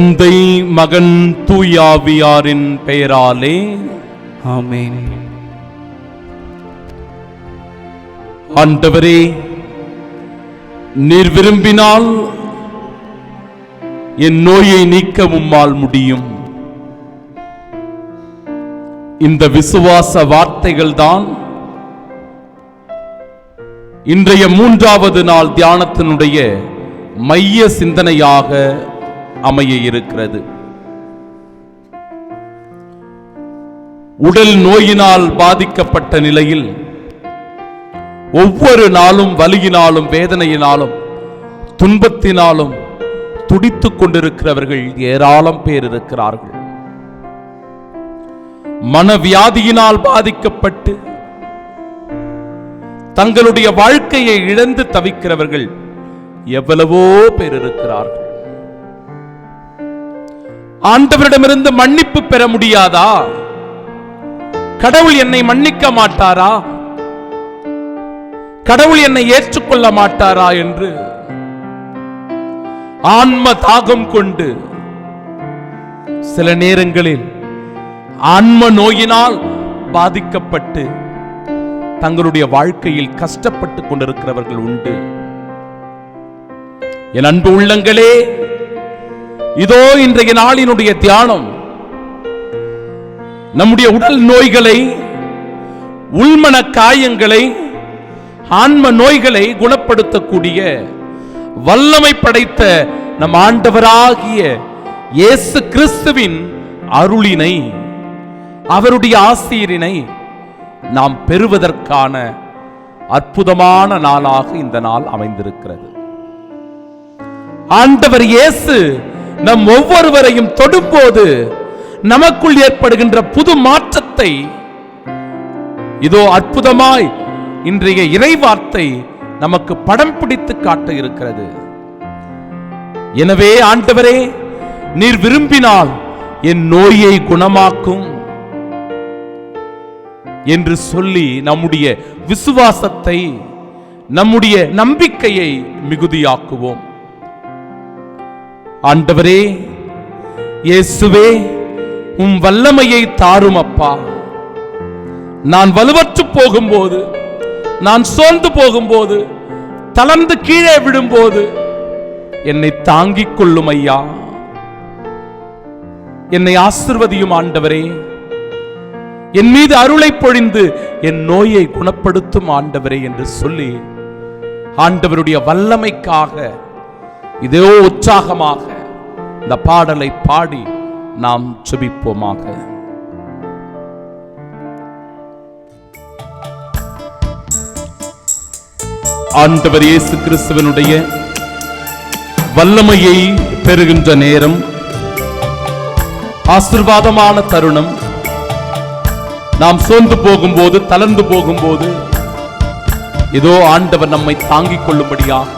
தந்தை, மகன், தூயாவியாரின் பெயராலே ஆமென். ஆண்டவரே, நீர் விரும்பினால் என் நோயை நீக்க உம்மால் முடியும். இந்த விசுவாச வார்த்தைகள் தான் இன்றைய 3வது நாள் தியானத்தினுடைய மைய சிந்தனையாக அமைய இருக்கிறது. உடல் நோயினால் பாதிக்கப்பட்ட நிலையில் ஒவ்வொரு நாளும் வலியினாலும் வேதனையினாலும் துன்பத்தினாலும் துடித்துக் கொண்டிருக்கிறவர்கள் ஏராளம் பேர் இருக்கிறார்கள். மனவியாதியினால் பாதிக்கப்பட்டு தங்களுடைய வாழ்க்கையை இழந்து தவிக்கிறவர்கள் எவ்வளவோ பேர் இருக்கிறார்கள். ஆண்டவரிடமிருந்து மன்னிப்பு பெற முடியாதா? கடவுள் என்னை மன்னிக்க மாட்டாரா? கடவுள் என்னை ஏற்றுக்கொள்ள மாட்டாரா என்று ஆன்ம தாகம் கொண்டு சில நேரங்களில் ஆன்ம நோயினால் பாதிக்கப்பட்டு தங்களுடைய வாழ்க்கையில் கஷ்டப்பட்டு கொண்டிருக்கிறவர்கள் உண்டு. என் அன்பு உள்ளங்களே, இதோ இன்றைய நாளினுடைய தியானம் நம்முடைய உடல் நோய்களை, உள்மன காயங்களை, ஆன்ம நோய்களை குணப்படுத்தக்கூடிய வல்லமை படைத்த நம் ஆண்டவராகிய இயேசு கிறிஸ்துவின் அருளினை, அவருடைய ஆசீரினை நாம் பெறுவதற்கான அற்புதமான நாளாக இந்த நாள் அமைந்திருக்கிறது. ஆண்டவர் இயேசு நம் ஒவ்வொருவரையும் தொடும்போது நமக்குள் ஏற்படுகின்ற புது மாற்றத்தை இதோ அற்புதமாய் இன்றைய இறைவார்த்தை நமக்கு படம் பிடித்து காட்ட இருக்கிறது. எனவே ஆண்டவரே, நீர் விரும்பினால் என் நோயை குணமாக்கும் என்று சொல்லி நம்முடைய விசுவாசத்தை, நம்முடைய நம்பிக்கையை மிகுதியாக்குவோம். ஆண்டவரே இயேசுவே, உம் வல்லமையை தாரும் அப்பா. நான் வலுவற்று போகும்போது, நான் சோர்ந்து போகும்போது, தளர்ந்து கீழே விடும்போது என்னை தாங்கிக் கொள்ளும் ஐயா. என்னை ஆசிர்வதியும் ஆண்டவரே. என் மீது அருளை பொழிந்து என் நோயை குணப்படுத்தும் ஆண்டவரே என்று சொல்லி ஆண்டவருடைய வல்லமைக்காக இதோ உற்சாகமாக இந்த பாடலை பாடி நாம் ஜெபிப்போமாக. ஆண்டவர் இயேசு கிறிஸ்துவினுடைய வல்லமையை பெறுகின்ற நேரம், ஆசீர்வாதமான தருணம். நாம் சோர்ந்து போகும்போது, தளர்ந்து போகும்போது இதோ ஆண்டவர் நம்மை தாங்கிக் கொள்ளும்படியாக,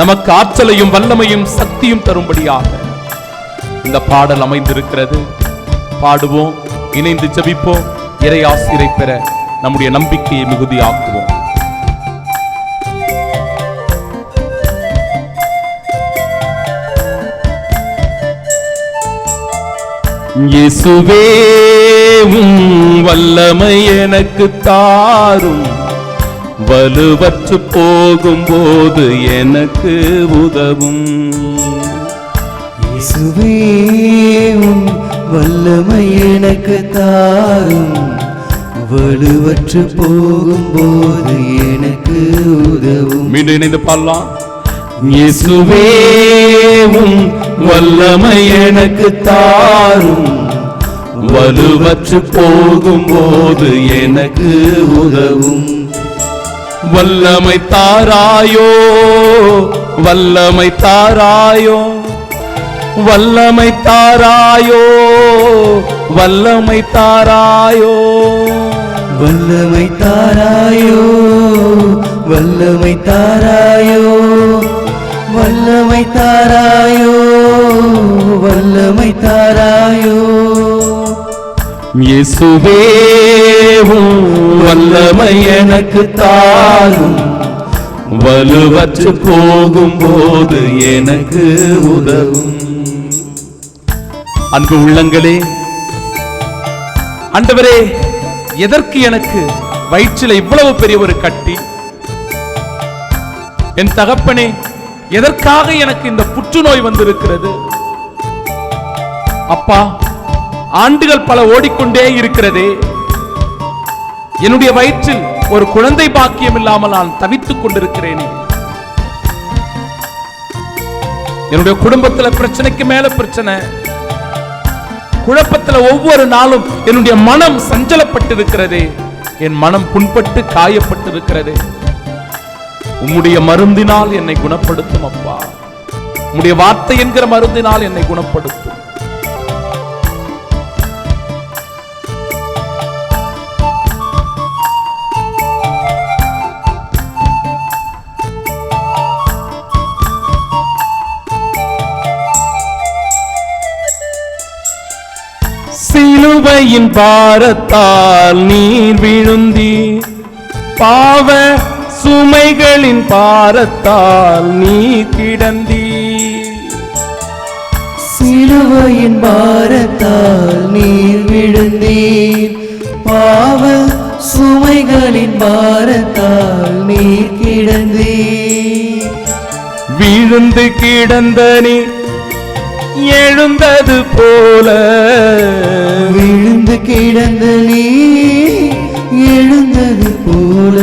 நமக்கு ஆற்றலையும் வல்லமையும் சக்தியும் தரும்படியாக இந்த பாடல் அமைந்திருக்கிறது. பாடுவோம், இணைந்து ஜெபிப்போம், இறை ஆசீரை பெற நம்முடைய நம்பிக்கையை மிகுதியாக்குவோம். இயேசுவே, உம் வல்லமை எனக்கு தாரும், வலுவற்று போகும்போது எனக்கு உதவும். இயேசுவே, உம் வல்லமை எனக்கு தாரும், வலுவற்று போகும்போது எனக்கு உதவும். மீண்டும் இணைந்து பாடலாம். இயேசுவே, உம் வல்லமை எனக்கு தாரும், வலுவற்று போகும்போது எனக்கு உதவும். வல்லமை தாராயோ, வல்லமை தாராயோ, வல்லமை தாராயோ, வல்லமை தாராயோ, வல்லமை தாராயோ, வல்லமை தாராயோ, வல்லமை தாராயோ, வல்லமை தாராயோ. இயேசுவே, வல்லமை எனக்கு தாரும், வலுவற்று போகும்போது எனக்கு உதவும். அன்பு உள்ளங்களே, ஆண்டவரே, எதற்கு எனக்கு வயிற்றில் இவ்வளவு பெரிய ஒரு கட்டி? என் தகப்பனே, எதற்காக எனக்கு இந்த புற்றுநோய் வந்திருக்கிறது? அப்பா, ஆண்டுகள் பல ஓடிக்கொண்டே இருக்கிறதே, என்னுடைய வயிற்றில் ஒரு குழந்தை பாக்கியம் இல்லாமல் நான் தவித்துக் கொண்டிருக்கிறேனே. என்னுடைய குடும்பத்தில் பிரச்சனைக்கு மேல பிரச்சனை, குழப்பத்தில் ஒவ்வொரு நாளும் என்னுடைய மனம் சஞ்சலப்பட்டிருக்கிறதே, என் மனம் புண்பட்டு காயப்பட்டிருக்கிறதே. உம்முடைய மருந்தினால் என்னை குணப்படுத்தும் அப்பா, உம்முடைய வார்த்தை என்கிற மருந்தினால் என்னை குணப்படுத்தும். சிலுவையின் பாரத்தால் நீர் விழுந்தீர், பாவ சுமைகளின் பாரத்தால் நீ கிடந்தீர். சிலுவையின் பாரத்தால் நீர் விழுந்தீர், பாவ சுமைகளின் பாரத்தால் நீர் கிடந்தீர். விழுந்து கிடந்த நீ எழுந்தது போல, விழுந்து கிடந்த நீ எழுந்தது போல,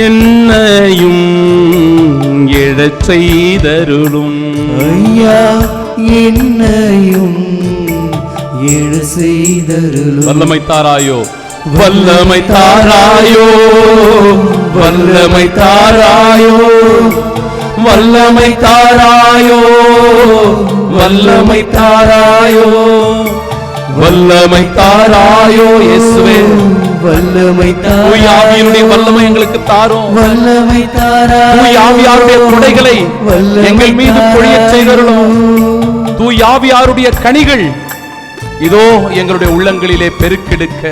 என்னையும் எழச் செய்தருளும் ஐயா, என்னையும் எழ செய்தருளும். வல்லமை தாராயோ, வல்லமை தாராயோ, வல்லமை தாராயோ, வல்லமை தாராயோ, வல்லமை தாராயோ, வல்லமை தாராயோ இயேசுவே. வல்லமை தூய ஆவியினுடைய வல்லமை எங்களுக்கு தாரும். வல்லமை தாராயோ, தூய ஆவியாருடைய கொடைகளை எங்கள் மீது பொழியச் செய்தருளும். தூய ஆவியாருடைய கனிகள் இதோ எங்களுடைய உள்ளங்களிலே பெருக்கெடுக்க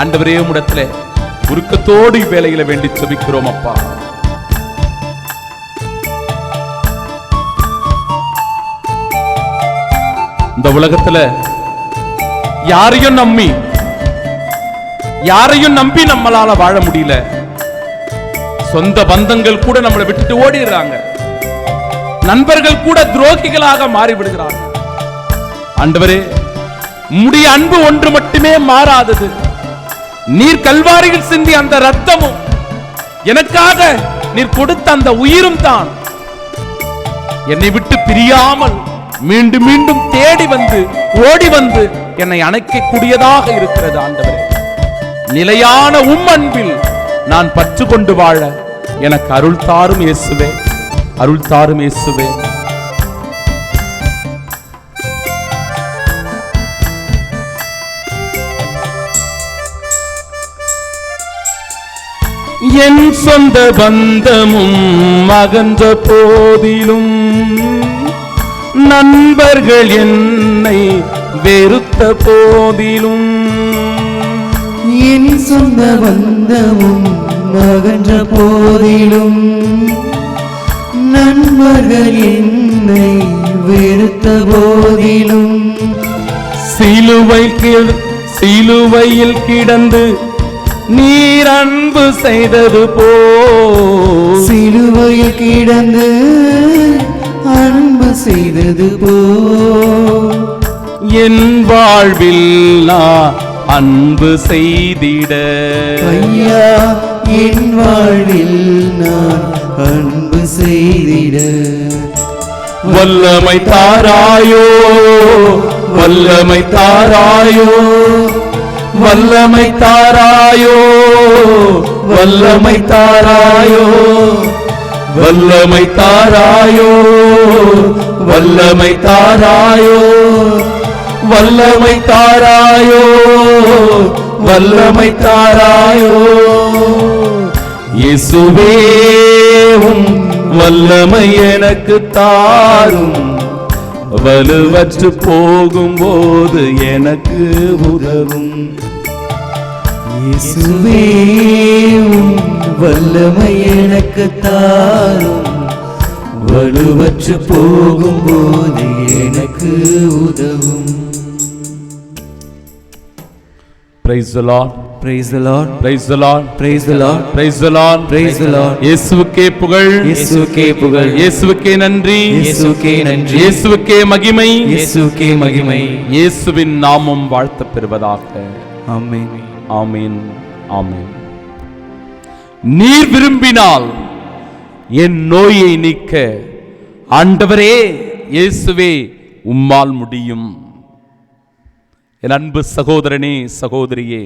ஆண்டவரே உம்மிடத்திலே உருக்கத்தோடு இவ்வேளையில வேண்டி செபிக்கிறோம் அப்பா. இந்த உலகத்துல யாரையும் நம்பி நம்மளால வாழ முடியல. சொந்த பந்தங்கள் கூட நம்மளை விட்டுட்டு ஓடிடுறாங்க, நண்பர்கள் கூட துரோகிகளாக மாறிவிடுகிறார்கள். ஆண்டவரே, உம்முடைய அன்பு ஒன்று மட்டுமே மாறாதது. நீர் கல்வாரியில் சிந்தி அந்த ரத்தமும் எனக்காக நீர் கொடுத்த அந்த உயிரும் தான் என்னை விட்டு பிரியாமல் மீண்டும் மீண்டும் தேடி வந்து ஓடி வந்து என்னை அணைக்கக்கூடியதாக இருக்கிறது. ஆண்டவரே, நிலையான உம் அன்பில் நான் பற்று கொண்டு வாழ எனக்கு அருள் தாரும் இயேசுவே, அருள் தாரும் இயேசுவே. என் சொந்த பந்தமும் அகன்ற போதிலும், நண்பர்கள் என்னை வெறுத்த போதிலும், என் சொந்த பந்தமும் அகன்ற போதிலும், நண்பர்கள் என்னை வெறுத்த போதிலும், சிலுவையில் கிடந்து நீர் அன்பு செய்தது போ, சிலுவையில் கிடந்து அன்பு செய்தது போ, என் வாழ்வில் நான் அன்பு செய்திட ஐயா, என் வாழ்வில் நான் அன்பு செய்திட வல்லமை தாராயோ, வல்லமை தாராயோ, வல்லமை தாராயோ, வல்லமை தாராயோ, வல்லமை தாராயோ, வல்லமை தாராயோ, வல்லமை தாராயோ, வல்லமை தாராயோ. இயேசுவே, உம் வல்லமை எனக்கு தாரும், வலுவற்று போகும்போது எனக்கு உதவும். இயேசுவே, உம் வல்லமை எனக்கு தாரும், வலுவற்று போகும்போது எனக்கு உதவும். Praise the Lord. Praise the Lord. Praise the Lord. Praise the Lord. Praise the Lord. Praise the Lord. இயேசுவுக்கே புகழ். இயேசுவுக்கே புகழ். இயேசுவுக்கே நன்றி. இயேசுவுக்கே நன்றி. இயேசுவுக்கே மகிமை. இயேசுவுக்கே மகிமை. இயேசுவின் நாமம் வாழ்த்தப் பெறுவதாக. ஆமென். ஆமென். ஆமென். நீர் விரும்பினால் என் நோயை நீக்க ஆண்டவரே இயேசுவே உம்மால் முடியும். என் அன்பு சகோதரனே சகோதரியே,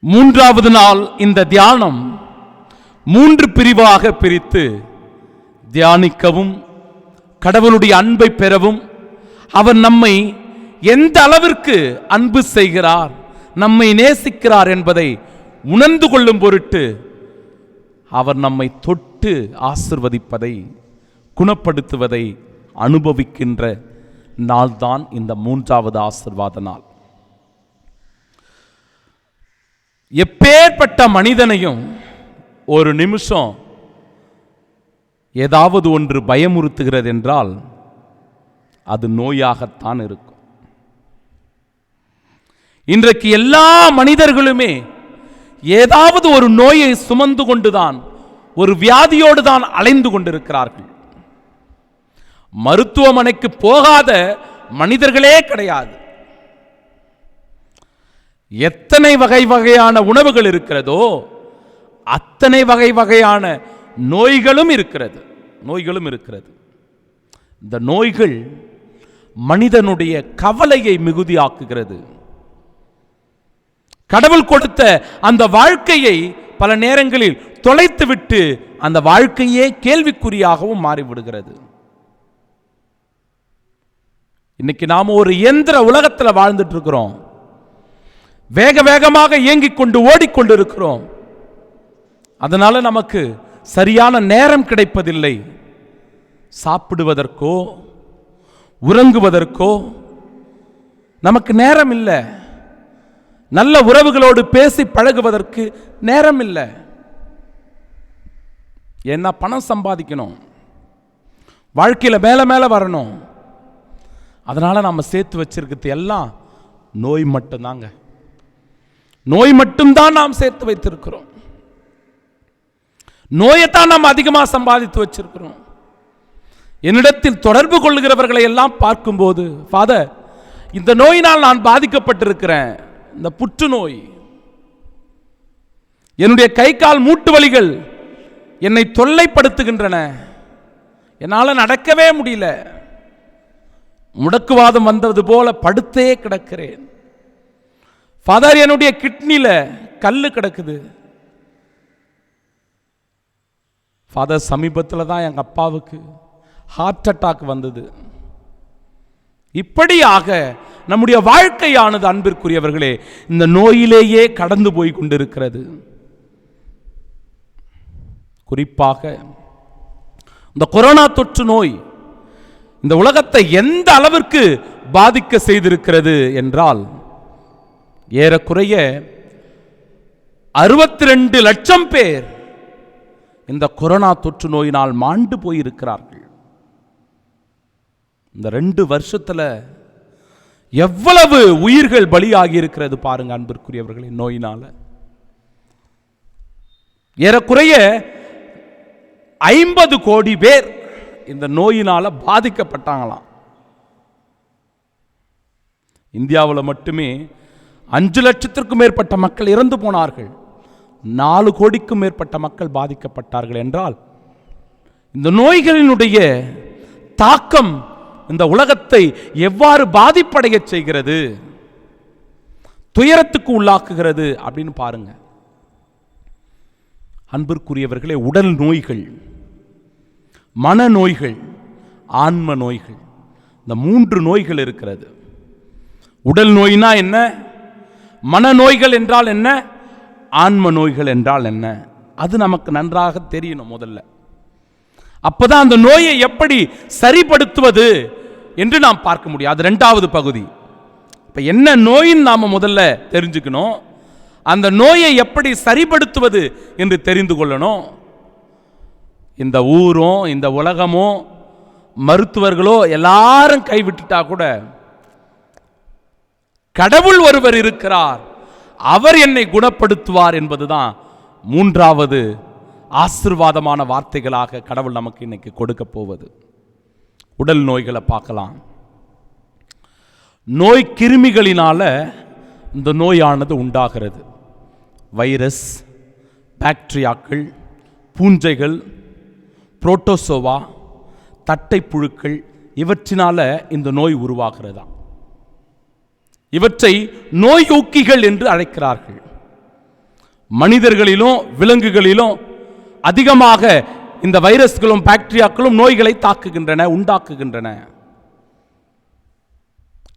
மூன்றாவது நாள் இந்த தியானம் 3 பிரிவாக பிரித்து தியானிக்கவும், கடவுளுடைய அன்பை பெறவும், அவர் நம்மை எந்த அளவிற்கு அன்பு செய்கிறார், நம்மை நேசிக்கிறார் என்பதை உணர்ந்து கொள்ளும் பொருட்டு அவர் நம்மை தொட்டு ஆசிர்வதிப்பதை, குணப்படுத்துவதை அனுபவிக்கின்ற நாள்தான் இந்த 3வது ஆசீர்வாத நாள். எப்பேற்பட்ட மனிதனையும் ஒரு நிமிஷம் ஏதாவது ஒன்று பயமுறுத்துகிறது என்றால் அது நோயாகத்தான் இருக்கும். இன்றைக்கு எல்லா மனிதர்களுமே ஏதாவது ஒரு நோயை சுமந்து கொண்டுதான், ஒரு வியாதியோடு தான் அலைந்து கொண்டிருக்கிறார்கள். மருத்துவமனைக்கு போகாத மனிதர்களே கிடையாது. எத்தனை வகை வகையான உணவுகள் இருக்கிறதோ அத்தனை வகை வகையான நோய்களும் இருக்கிறது. இந்த நோய்கள் மனிதனுடைய கவலையை மிகுதியாக்குகிறது. கடவுள் கொடுத்த அந்த வாழ்க்கையை பல நேரங்களில் தொலைத்துவிட்டு அந்த வாழ்க்கையே கேள்விக்குறியாகவும் மாறிவிடுகிறது. இன்னைக்கு நாம ஒரு இயந்திர உலகத்தில் வாழ்ந்துட்டு இருக்கிறோம். வேக வேகமாக இயங்கிக் கொண்டு ஓடிக்கொண்டு இருக்கிறோம். அதனால நமக்கு சரியான நேரம் கிடைப்பதில்லை. சாப்பிடுவதற்கோ உறங்குவதற்கோ நமக்கு நேரம் இல்லை. நல்ல உறவுகளோடு பேசி பழகுவதற்கு நேரம் இல்லை. ஏன்னா பணம் சம்பாதிக்கணும், வாழ்க்கையில் மேல மேல வரணும். அதனால நம்ம சேர்த்து வச்சிருக்கிறது எல்லாம் நோய் மட்டும்தாங்க. நோய் மட்டும்தான் நாம் சேர்த்து வைத்திருக்கிறோம். நோயைத்தான் நாம் அதிகமாக சம்பாதித்து வச்சிருக்கிறோம். என்னிடத்தில் தொடர்பு கொள்கிறவர்களை எல்லாம் பார்க்கும்போது, ஃபாதர், இந்த நோயினால் நான் பாதிக்கப்பட்டிருக்கிறேன், இந்த புற்றுநோய், என்னுடைய கை கால் மூட்டு வலிகள் என்னை தொல்லைப்படுத்துகின்றன, என்னால் நடக்கவே முடியல, முடக்குவாதம் வந்தது போல படுத்தே கிடக்கிறேன், ஃபாதர் என்னுடைய கிட்னில கல்லு கிடக்குது, ஃபாதர் சமீபத்தில் தான் எங்கள் அப்பாவுக்கு ஹார்ட் அட்டாக் வந்தது. இப்படியாக நம்முடைய வாழ்க்கையானது அன்பிற்குரியவர்களே இந்த நோயிலேயே கடந்து போய் கொண்டிருக்கிறது. குறிப்பாக இந்த கொரோனா தொற்று நோய் இந்த உலகத்தை எந்த அளவிற்கு பாதிக்க செய்திருக்கிறது என்றால், ஏறக்குறைய 62 லட்சம் பேர் இந்த கொரோனா தொற்று நோயினால் மாண்டு போயிருக்கிறார்கள். இந்த 2 வருஷத்துல எவ்வளவு உயிர்கள் பலியாகி இருக்கிறது பாருங்க அன்பிற்குரியவர்களே. நோயினால ஏறக்குறைய 50 கோடி பேர் இந்த நோயினால பாதிக்கப்பட்டாங்களாம். இந்தியாவில் மட்டுமே 5 லட்சத்திற்கும் மேற்பட்ட மக்கள் இறந்து போனார்கள். 4 கோடிக்கும் மேற்பட்ட மக்கள் பாதிக்கப்பட்டார்கள் என்றால், இந்த நோய்களினுடைய தாக்கம் இந்த உலகத்தை எவ்வாறு பாதிப்படைய செய்கிறது, துயரத்துக்கு உள்ளாக்குகிறது அப்படின்னு பாருங்க அன்பிற்குரியவர்களே. உடல் நோய்கள், மனநோய்கள், ஆன்ம நோய்கள், இந்த 3 நோய்கள் இருக்கிறது. உடல் நோய்னா என்ன, மனநோய்கள் என்றால் என்ன, ஆன்ம நோய்கள் என்றால் என்ன, அது நமக்கு நன்றாக தெரியணும் முதல்ல. அப்பதான் அந்த நோயை எப்படி சரிப்படுத்துவது என்று நாம் பார்க்க முடியும். அது 2வது பகுதி. இப்ப என்ன நோயின்னு நாம முதல்ல தெரிஞ்சுக்கணும், அந்த நோயை எப்படி சரிப்படுத்துவது என்று தெரிந்து கொள்ளணும். இந்த ஊரும் இந்த உலகமும் மருத்துவர்களோ எல்லாரும் கைவிட்டுட்டா கூட கடவுள் ஒருவர் இருக்கிறார், அவர் என்னை குணப்படுத்துவார் என்பதுதான் மூன்றாவது ஆசீர்வாதமான வார்த்தைகளாக கடவுள் நமக்கு இன்னைக்கு கொடுக்க போவது. உடல் நோய்களை பார்க்கலாம். நோய் கிருமிகளினால இந்த நோயானது உண்டாகிறது. வைரஸ், பாக்டீரியாக்கள், பூஞ்சைகள், புரோட்டோசோவா, தட்டை புழுக்கள், இவற்றினால இந்த நோய் உருவாகிறதா. இவற்றை நோயூக்கிகள் என்று அழைக்கிறார்கள். மனிதர்களிலும் விலங்குகளிலும் அதிகமாக இந்த வைரஸ்களும் பாக்டீரியாக்களும் நோய்களை தாக்குகின்றன, உண்டாக்குகின்றன.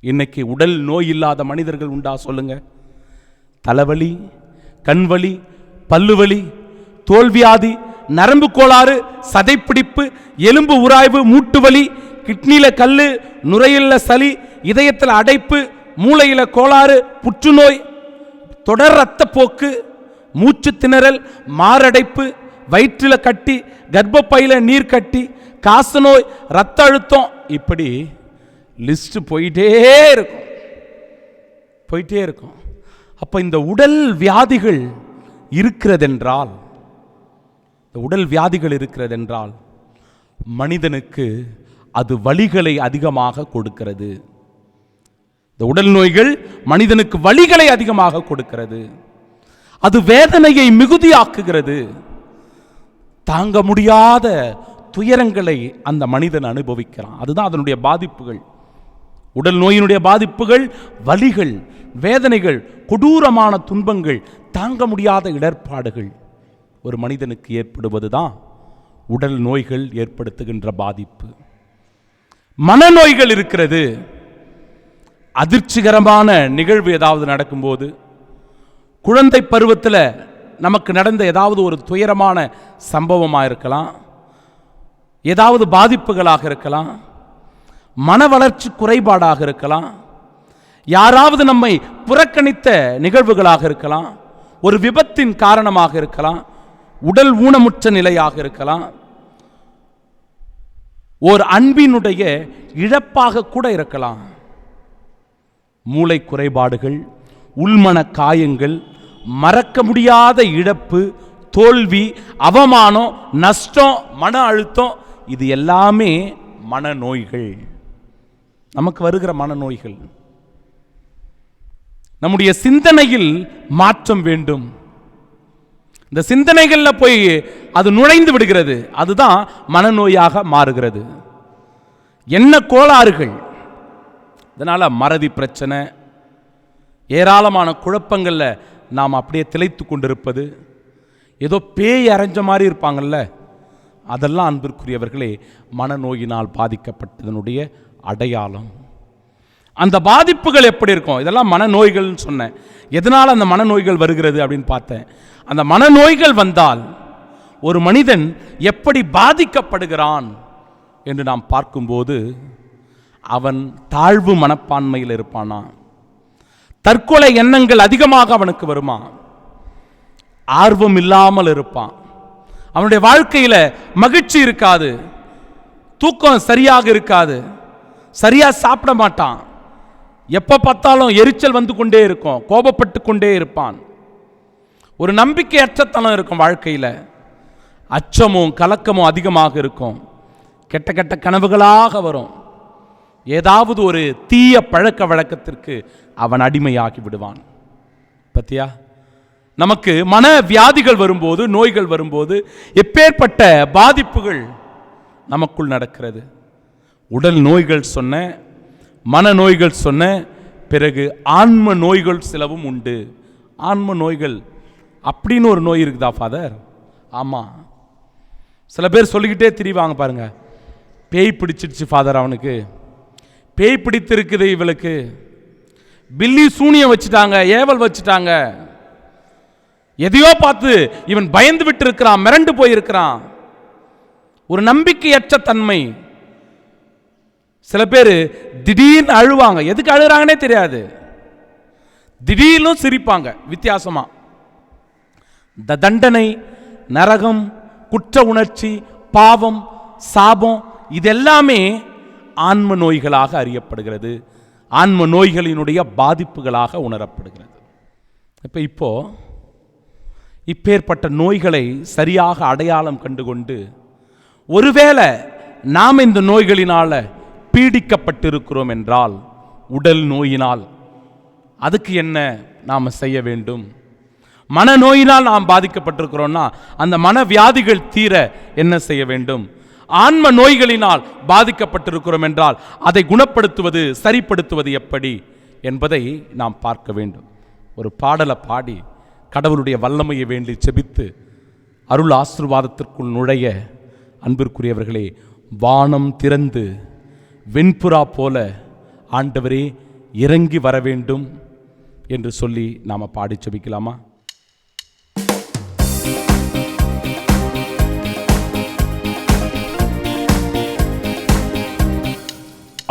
இன்னைக்கு உடல் நோய் இல்லாத மனிதர்கள் உண்டா சொல்லுங்க? தலைவலி, கண்வலி, பல்லுவலி, தோல்வியாதி, நரம்பு கோளாறு, சதைப்பிடிப்பு, எலும்பு உராய்வு, மூட்டு வலி, கிட்னியில கல்லு, நுரையில சளி, இதயத்தில் அடைப்பு, மூளையில கோளாறு, புற்றுநோய், தொடர் இரத்த போக்கு, மூச்சு திணறல், மாரடைப்பு, வயிற்றில கட்டி, கர்ப்பப்பையில நீர் கட்டி, காசநோய், இரத்த அழுத்தம், இப்படி லிஸ்ட் போயிட்டே இருக்கும். அப்ப இந்த உடல் வியாதிகள் இருக்கிறதென்றால் மனிதனுக்கு அது வலிகளை அதிகமாக கொடுக்கிறது. இந்த உடல் நோய்கள் மனிதனுக்கு வலிகளை அதிகமாக கொடுக்கிறது. அது வேதனையை மிகுதியாக்குகிறது. தாங்க முடியாத துயரங்களை அந்த மனிதன் அனுபவிக்கிறான். அதுதான் அதனுடைய பாதிப்புகள். உடல் நோயினுடைய பாதிப்புகள் வலிகள், வேதனைகள், கொடூரமான துன்பங்கள், தாங்க முடியாத இடர்பாடுகள் ஒரு மனிதனுக்கு ஏற்படுவதுதான் உடல் நோய்கள் ஏற்படுத்துகின்ற பாதிப்பு. மனநோய்கள் இருக்கிறது. அதிர்ச்சிகரமான நிகழ்வு ஏதாவது நடக்கும்போது, குழந்தை பருவத்தில் நமக்கு நடந்த ஏதாவது ஒரு துயரமான சம்பவமாக இருக்கலாம், ஏதாவது பாதிப்புகளாக இருக்கலாம், மன வளர்ச்சி குறைபாடாக இருக்கலாம், யாராவது நம்மை புறக்கணித்த நிகழ்வுகளாக இருக்கலாம், ஒரு விபத்தின் காரணமாக இருக்கலாம், உடல் ஊனமுற்ற நிலையாக இருக்கலாம், ஓர் அன்பினுடைய இழப்பாக கூட இருக்கலாம். மூளை குறைபாடுகள், உள்மன காயங்கள், மறக்க முடியாத இழப்பு, தோல்வி, அவமானம், நஷ்டம், மன அழுத்தம், இது எல்லாமே மனநோய்கள். நமக்கு வருகிற மனநோய்கள். நம்முடைய சிந்தனையில் மாற்றம் வேண்டும். இந்த சிந்தனைகள்ல போய் அது நுழைந்து விடுகிறது. அதுதான் மனநோயாக மாறுகிறது. என்ன கோளாறுகள், இதனால மறதி பிரச்சனை, ஏராளமான குழப்பங்கள்ல நாம் அப்படியே திளைத்து கொண்டிருப்பது, ஏதோ பேய் அரைஞ்ச மாதிரி இருப்பாங்கல்ல, அதெல்லாம் அன்பிற்குரியவர்களே மனநோயினால் பாதிக்கப்பட்டதனுடைய அடையாளம். அந்த பாதிப்புகள் எப்படி இருக்கும்? இதெல்லாம் மனநோய்கள்னு சொன்னேன். எதனால் அந்த மனநோய்கள் வருகிறது அப்படின்னு பார்த்தேன். அந்த மனநோய்கள் வந்தால் ஒரு மனிதன் எப்படி பாதிக்கப்படுகிறான் என்று நாம் பார்க்கும்போது, அவன் தாழ்வு மனப்பான்மையில் இருப்பானா, தற்கொலை எண்ணங்கள் அதிகமாக அவனுக்கு வருமா, ஆர்வம் இல்லாமல் இருப்பான், அவனுடைய வாழ்க்கையில மகிழ்ச்சி இருக்காது, தூக்கம் சரியாக இருக்காது, சரியா சாப்பிட மாட்டான், எப்ப பார்த்தாலும் எரிச்சல் வந்து கொண்டே இருக்கும், கோபப்பட்டு கொண்டே இருப்பான், ஒரு நம்பிக்கையற்றத்தனம் இருக்கும் வாழ்க்கையில, அச்சமும் கலக்கமும் அதிகமாக இருக்கும், கெட்ட கெட்ட கனவுகளாக வரும், ஏதாவது ஒரு தீய பழக்க வழக்கத்திற்கு அவன் அடிமையாகி விடுவான். பத்தியா, நமக்கு மன வியாதிகள் வரும்போது, நோய்கள் வரும்போது எப்பேற்பட்ட பாதிப்புகள் நமக்குள் நடக்கிறது. உடல் நோய்கள் சொன்ன, மனநோய்கள் சொன்ன பிறகு ஆன்ம நோய்கள் சிலவும் உண்டு. ஆன்ம நோய்கள் அப்படின்னு ஒரு நோய் இருக்குதா ஃபாதர்? ஆமா, சில பேர் சொல்லிக்கிட்டே திரிவாங்க பாருங்க, பேய் பிடிச்சிடுச்சு ஃபாதர், அவனுக்கு பேய் பிடித்து இருக்குது, இவளுக்கு பில்லி சூனியம் வச்சுட்டாங்க, ஏவல் வச்சுட்டாங்க, எதையோ பார்த்து இவன் பயந்து விட்டு இருக்கிறான், மிரண்டு போயிருக்கிறான். ஒரு நம்பிக்கையற்ற தன்மை. சில பேர் திடீர்னு அழுவாங்க, எதுக்கு அழுறாங்கன்னே தெரியாது, திடீர்னு சிரிப்பாங்க வித்தியாசமா. தண்டனை, நரகம், குற்ற உணர்ச்சி, பாவம், சாபம் இதெல்லாமே ஆன்ம நோய்களாக அறியப்படுகிறது. ஆன்ம நோய்களினுடைய பாதிப்புகளாக உணரப்படுகிறது. இப்போ இப்பேற்பட்ட நோய்களை சரியாக அடையாளம் கண்டுகொண்டு, ஒருவேளை நாம் இந்த நோய்களினால பீடிக்கப்பட்டிருக்கிறோம் என்றால், உடல் நோயினால் அதுக்கு என்ன நாம் செய்ய வேண்டும்? மனநோயினால் நாம் பாதிக்கப்பட்டிருக்கிறோம்னா அந்த மனவியாதிகள் தீர என்ன செய்ய வேண்டும்? ஆன்ம நோய்களினால் பாதிக்கப்பட்டிருக்கிறோம் என்றால் அதை குணப்படுத்துவது, சரிப்படுத்துவது எப்படி என்பதை நாம் பார்க்க வேண்டும். ஒரு பாடலை பாடி கடவுளுடைய வல்லமையை வேண்டி செபித்து அருள் ஆசீர்வாதத்திற்குள் நுழைய, அன்பிற்குரியவர்களே, வானம் திறந்து வெண்புறா போல ஆண்டவரே இறங்கி வர வேண்டும் என்று சொல்லி நாம பாடி செபிக்கலாமா?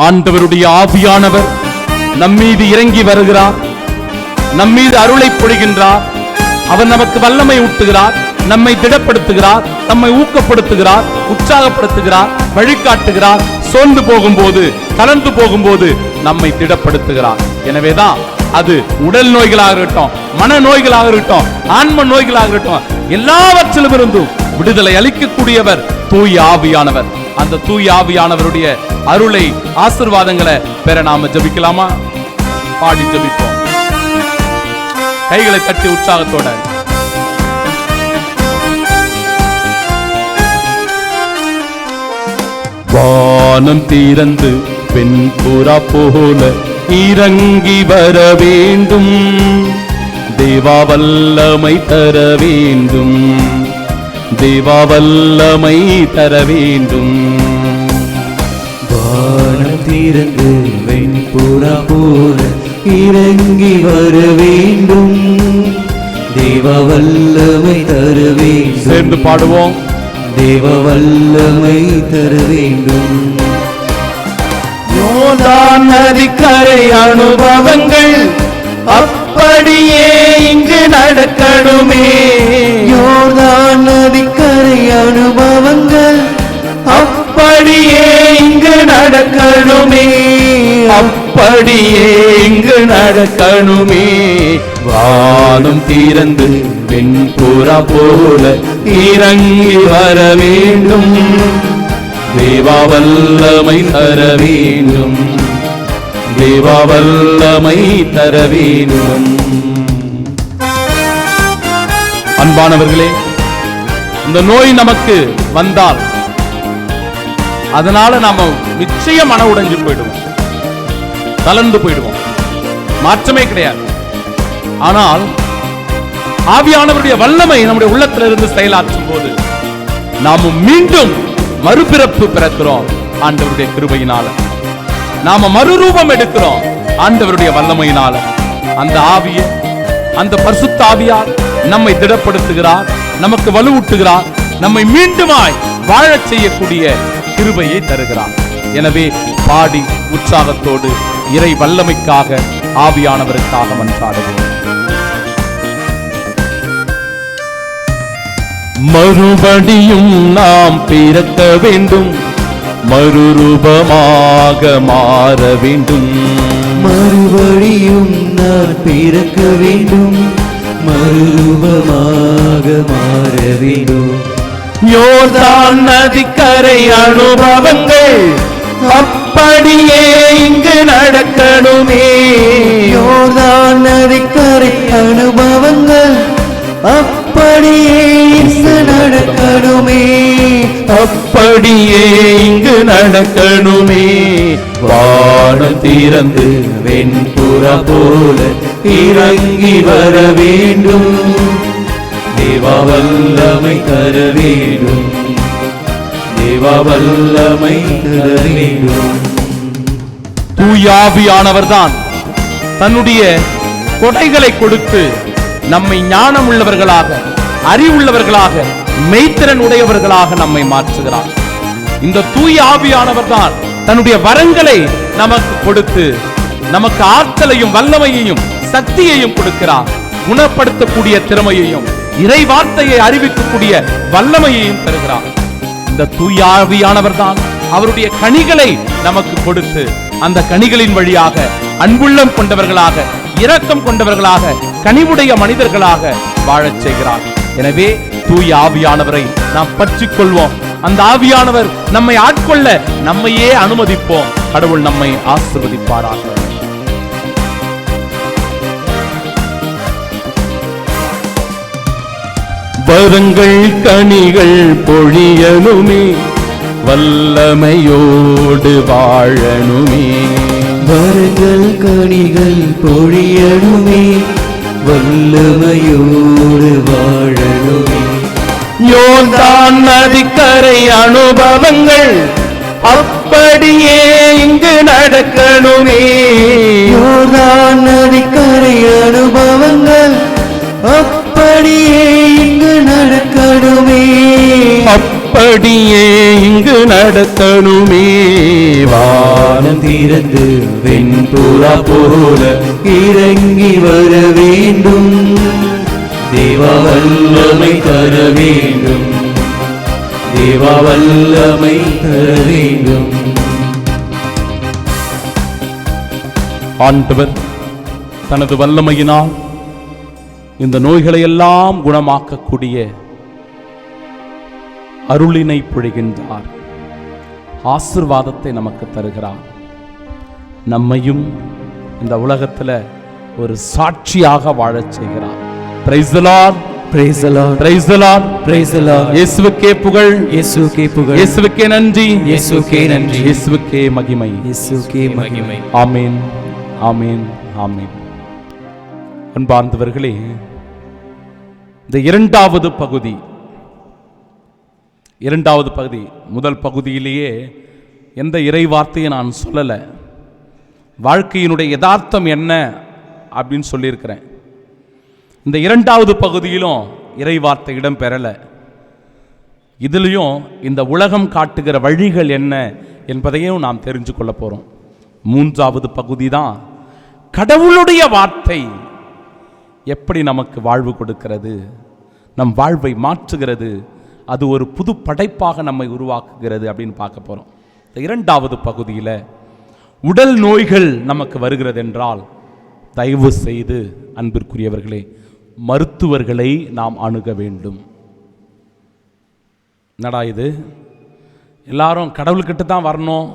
ஆண்டவருடைய ஆவியானவர் நம்மீது இறங்கி வருகிறார், நம்மீது அருளை பொழிகின்றார். அவர் நமக்கு வல்லமை ஊட்டுகிறார், நம்மை திடப்படுத்துகிறார், நம்மை ஊக்கப்படுத்துகிறார், உற்சாகப்படுத்துகிறார், வழிகாட்டுகிறார். சோர்ந்து போகும்போது, தளர்ந்து போகும்போது நம்மை திடப்படுத்துகிறார். எனவேதான் அது உடல் நோய்களாக இருக்கட்டும், மன நோய்களாக இருக்கட்டும், ஆன்ம நோய்களாக இருக்கட்டும், எல்லாவற்றிலும் இருந்தும் விடுதலை அளிக்கக்கூடியவர் தூய ஆவியானவர். அந்த தூய ஆவியானவருடைய அருளை, ஆசீர்வாதங்களை பெற நாம ஜெபிக்கலாமா? பாடி ஜெபிப்போம். கைகளை தட்டி உற்சாகத்தோட. வானம் திறந்து வெண்புறா போல இறங்கி வர வேண்டும், தேவா வல்லமை தர வேண்டும், தேவா வல்லமை தர வேண்டும். வானம் திறந்து வெண்புறா போல இறங்கி வர வேண்டும், தேவ வல்லமை தர வேண்டும். சேர்ந்து பாடுவோம். தேவ வல்லமை தர வேண்டும். யோர்தான் நதிக்கரை அனுபவங்கள் அப்படியே இங்கு நடக்கணுமே. யோர்தான் நதிக்கரை அனுபவங்கள் அப்படியே இங்கு நடக்கணுமே, அப்படியே இங்கு நடக்கணுமே. வானம் திறந்து வெண்புறா போல இறங்கி வர வேண்டும், தேவா வல்லமை தர வேண்டும், தேவா வல்லமை தர வேண்டும். அன்பானவர்களே, இந்த நோய் நமக்கு வந்தால் அதனால நாம நிச்சயம் மன உடைஞ்சு போயிடுவோம், தளர்ந்து போயிடுவோம், மாற்றமே கிடையாது. ஆனால் ஆவியானவருடைய வல்லமை நம்முடைய உள்ளத்திலிருந்து செயலாற்றும் போது நாம மீண்டும் மறுபிறப்பு பிறக்கிறோம். ஆண்டவருடைய கிருபையினால நாம மறுரூபம் எடுக்கிறோம். ஆண்டவருடைய வல்லமையினால அந்த ஆவியை, அந்த பரிசுத்த ஆவியார் நம்மை திடப்படுத்துகிறார், நமக்கு வலுவூட்டுகிறார், நம்மை மீண்டுமாய் வாழச் செய்யக்கூடிய கிருபையை தருகிறார். எனவே பாடி உற்சாகத்தோடு இறை வல்லமைக்காக, ஆவியானவருக்காக மன்றாடுவோம். மறுபடியும் நாம் பிறக்க வேண்டும், மறுரூபமாக மாற வேண்டும். மறுபடியும் நான் பிறக்க வேண்டும், மறுரூபமாக மாற வேண்டும். யோர்தான் நதிக்கரை அனுபவங்கள் அப்படியே இங்கு நடக்கணுமே. யோர்தான் நதிக்கரை அனுபவங்கள் அப்படியே இங்கு நடக்கணுமே, அப்படியே இங்கு நடக்கணுமே. வானம் திறந்து வெண்புறா போல இறங்கி வர வேண்டும், தேவா வல்லமை தர வேண்டும், தேவா வல்லமை தர வேண்டும். தூயாவியானவர் தான் தன்னுடைய கொடைகளை கொடுத்து நம்மை ஞானம் உள்ளவர்களாக, அறிவுள்ளவர்களாக, மெய்த்திறன் உடையவர்களாக நம்மை மாற்றுகிறார். இந்த தூய ஆவியானவர் தான் தன்னுடைய வரங்களை நமக்கு கொடுத்து நமக்கு ஆற்றலையும் வல்லமையையும் சக்தியையும் கொடுக்கிறார். குணப்படுத்தக்கூடிய திறமையையும், இறை வார்த்தையை அறிவிக்கக்கூடிய வல்லமையையும் தருகிறார். இந்த தூய ஆவியானவர் தான் அவருடைய கனிகளை நமக்கு கொடுத்து அந்த கனிகளின் வழியாக அன்புள்ளம் கொண்டவர்களாக, இரக்கம் கொண்டவர்களாக, கனிவுடைய மனிதர்களாக வாழச் செய்கிறார். எனவே தூய ஆவியானவரை நாம் பற்றிக் கொள்வோம். அந்த ஆவியானவர் நம்மை ஆட்கொள்ள நம்மையே அனுமதிப்போம். கடவுள் நம்மை ஆசீர்வதிப்பாராக. வரங்கள் கனிகள் பொழியனுமே, வல்லமையோடு வாழனுமே. வரங்கள் கனிகள் பொழியனுமே, வல்லமையோடு வாழனுமே. யோர்தான் நதிக்கரை அனுபவங்கள் அப்படியே இங்கு நடக்கணுமே. யோர்தான் நதிக்கரை அனுபவங்கள் அப்படியே இங்கு நடக்கணுமே. அப்படியே இங்கு நடக்கணுமே. வானம் திறந்து வெண்புறா போல இறங்கி வர வேண்டும். தேவா வல்லமை தர வேண்டும். தேவா வல்லமை தர வேண்டும். ஆண்டவர் தனது வல்லமையினால் இந்த நோய்களை எல்லாம் குணமாக்கக்கூடிய அருளினை பொழிகின்றார். ஆசீர்வாதத்தை நமக்கு தருகிறார். நம்மையும் இந்த உலகத்துல ஒரு சாட்சியாக வாழச் செய்கிறார். Praise the Lord. Praise the Lord. Praise the Lord. Praise the Lord. இயேசுவுக்கே புகழ். இயேசுவுக்கே புகழ். இயேசுவுக்கே நன்றி. இயேசுவுக்கே நன்றி. இயேசுவுக்கே மகிமை. இயேசுவுக்கே மகிமை. ஆமென், ஆமென், ஆமென். அன்பார்ந்தவர்களே, இந்த இரண்டாவது பகுதி முதல் பகுதியிலேயே எந்த இறை வார்த்தையை நான் சொல்லலை. வாழ்க்கையினுடைய யதார்த்தம் என்ன அப்படின்னு சொல்லியிருக்கிறேன். இந்த இரண்டாவது பகுதியிலும் இறை வார்த்தை இடம் பெறலை. இதுலேயும் இந்த உலகம் காட்டுகிற வழிகள் என்ன என்பதையும் நாம் தெரிஞ்சு கொள்ள போகிறோம். மூன்றாவது பகுதி தான் கடவுளுடைய வார்த்தை எப்படி நமக்கு வாழ்வு கொடுக்கிறது, நம் வாழ்வை மாற்றுகிறது, அது ஒரு புது படைப்பாக நம்மை உருவாக்குகிறது அப்படின்னு பார்க்க போகிறோம். இந்த இரண்டாவது பகுதியில் உடல் நோய்கள் நமக்கு வருகிறது என்றால் தயவு செய்து அன்பிற்குரியவர்களே மருத்துவர்களை நாம் அணுக வேண்டும். என்னடா இது, எல்லாரும் கடவுள்கிட்ட தான் வரணும்